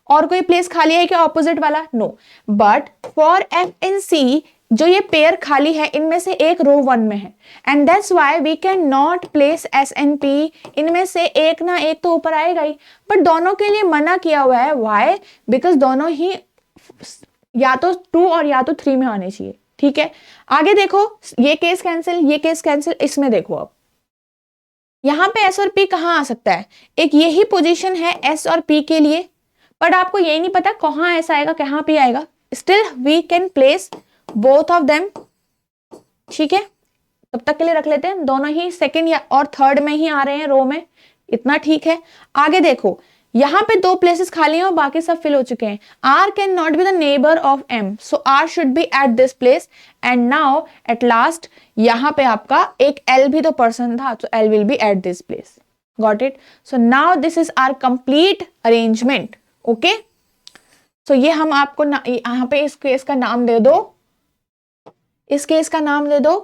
और कोई प्लेस खाली है क्या ऑपोजिट वाला? No, but for F and C जो ये पेयर खाली है, इनमें से एक रो 1 में है, and that's why we can not place S and P, इनमें से एक ना एक तो ऊपर आएगा ही, बट दोनों के लिए मना किया हुआ है। व्हाई? बिकॉज दोनों ही या तो 2 और या तो 3 में आने चाहिए। ठीक है, आगे देखो, ये केस कैंसिल, ये केस कैंसिल। इसमें देखो, अब यहां पे एस और पी कहां आ सकता है? एक यही पोजीशन है एस और पी के लिए, बट आपको यही नहीं पता कहां एस आएगा कहां पी आएगा। Still we can place both of them. ठीक है, तब तक के लिए रख लेते हैं, दोनों ही सेकंड या और थर्ड में ही आ रहे हैं रो में, इतना ठीक है। आगे देखो, यहां पे 2 प्लेसेस खाली हैं और बाकी सब फिल हो चुके हैं। R can not be the neighbour of M, so R should be at this place, and now at last यहां पे आपका एक एल भी तो पर्सन था, तो L will be at this place. Got it? So now this is our complete arrangement. Okay, so ये हम आपको यहां पे इस केस का नाम दे दो, इस केस का नाम दे दो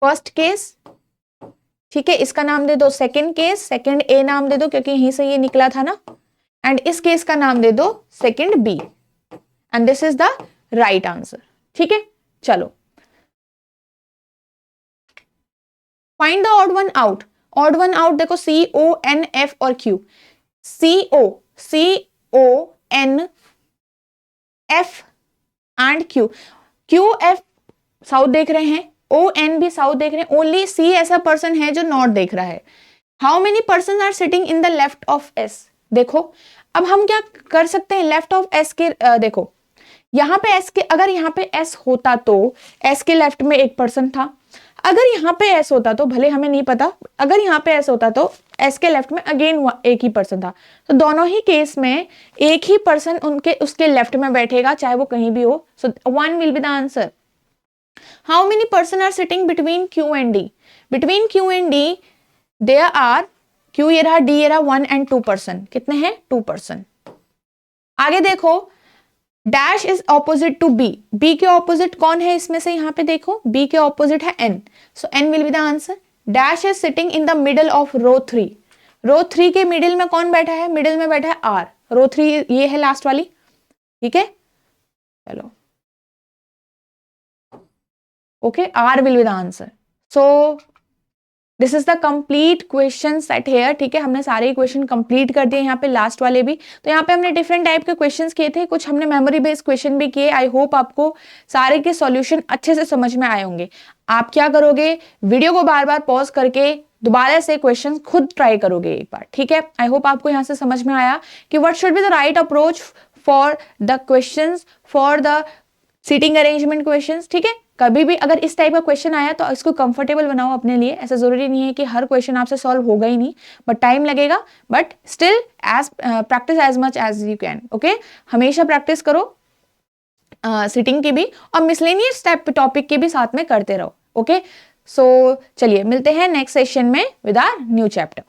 फर्स्ट केस। ठीक है, इसका नाम दे दो सेकंड केस, सेकंड ए नाम दे दो क्योंकि यहीं से ये निकला था ना, एंड इस केस का नाम दे दो second B, and this is the right answer. ठीक है, चलो find the odd one out. Odd one out देखो, सी ओ एन एफ और Q. C O N F and Q. Q F south देख रहे हैं, ओ एन भी साउथ देख रहे हैं, ओनली सी ऐसा पर्सन है जो नॉर्थ देख रहा है। How many person are sitting in the left of S? देखो, अब हम क्या कर सकते हैं, लेफ्ट ऑफ एस के देखो, यहां पे एस के, अगर यहां पे एस होता तो एस के लेफ्ट में एक पर्सन था, अगर यहां पे एस होता तो, भले हमें नहीं पता, अगर यहां पे एस होता तो एस के लेफ्ट में अगेन एक ही पर्सन था, तो दोनों ही केस में एक ही पर्सन उसके लेफ्ट में बैठेगा, चाहे वो कहीं भी हो। सो 1 will be the answer. How many person are sitting between Q and D? Between Q and D, there are Q ये रहा, D ये रहा, 1 and 2 person. कितने हैं? 2 person. आगे देखो, dash is opposite to B. B के ऑपोजिट कौन है इसमें से? यहाँ पे देखो, बी के ऑपोजिट है N, so N will be the answer. Dash is sitting in the middle of row 3। Row 3 के मिडिल में कौन बैठा है? मिडिल में बैठा है आर। रो 3 ये है लास्ट वाली। ठीक है, चलो, okay, R will be the answer. So this is the complete question set here, ठीक है, हमने सारे क्वेश्चन कंप्लीट कर दिए यहाँ पे, लास्ट वाले भी। तो यहाँ पे हमने डिफरेंट टाइप के क्वेश्चंस किए थे, कुछ हमने मेमोरी बेस्ड क्वेश्चन भी किए। आई होप आपको सारे के सॉल्यूशन अच्छे से समझ में आए होंगे। आप क्या करोगे, वीडियो को बार बार पॉज करके दोबारा से क्वेश्चन खुद ट्राई करोगे एक बार, ठीक है। आई होप आपको यहाँ से समझ में आया कि what should be the right approach for the questions, for the seating arrangement questions, ठीक है। कभी भी अगर इस टाइप का क्वेश्चन आया तो इसको कंफर्टेबल बनाओ अपने लिए। ऐसा जरूरी नहीं है कि हर क्वेश्चन आपसे सॉल्व होगा ही नहीं, बट टाइम लगेगा, but still as practice as much as you can, okay. हमेशा प्रैक्टिस करो सिटिंग की भी, और मिसलेनियस टाइप टॉपिक की भी साथ में करते रहो, ओके। सो चलिए मिलते हैं नेक्स्ट सेशन में विद आवर न्यू चैप्टर।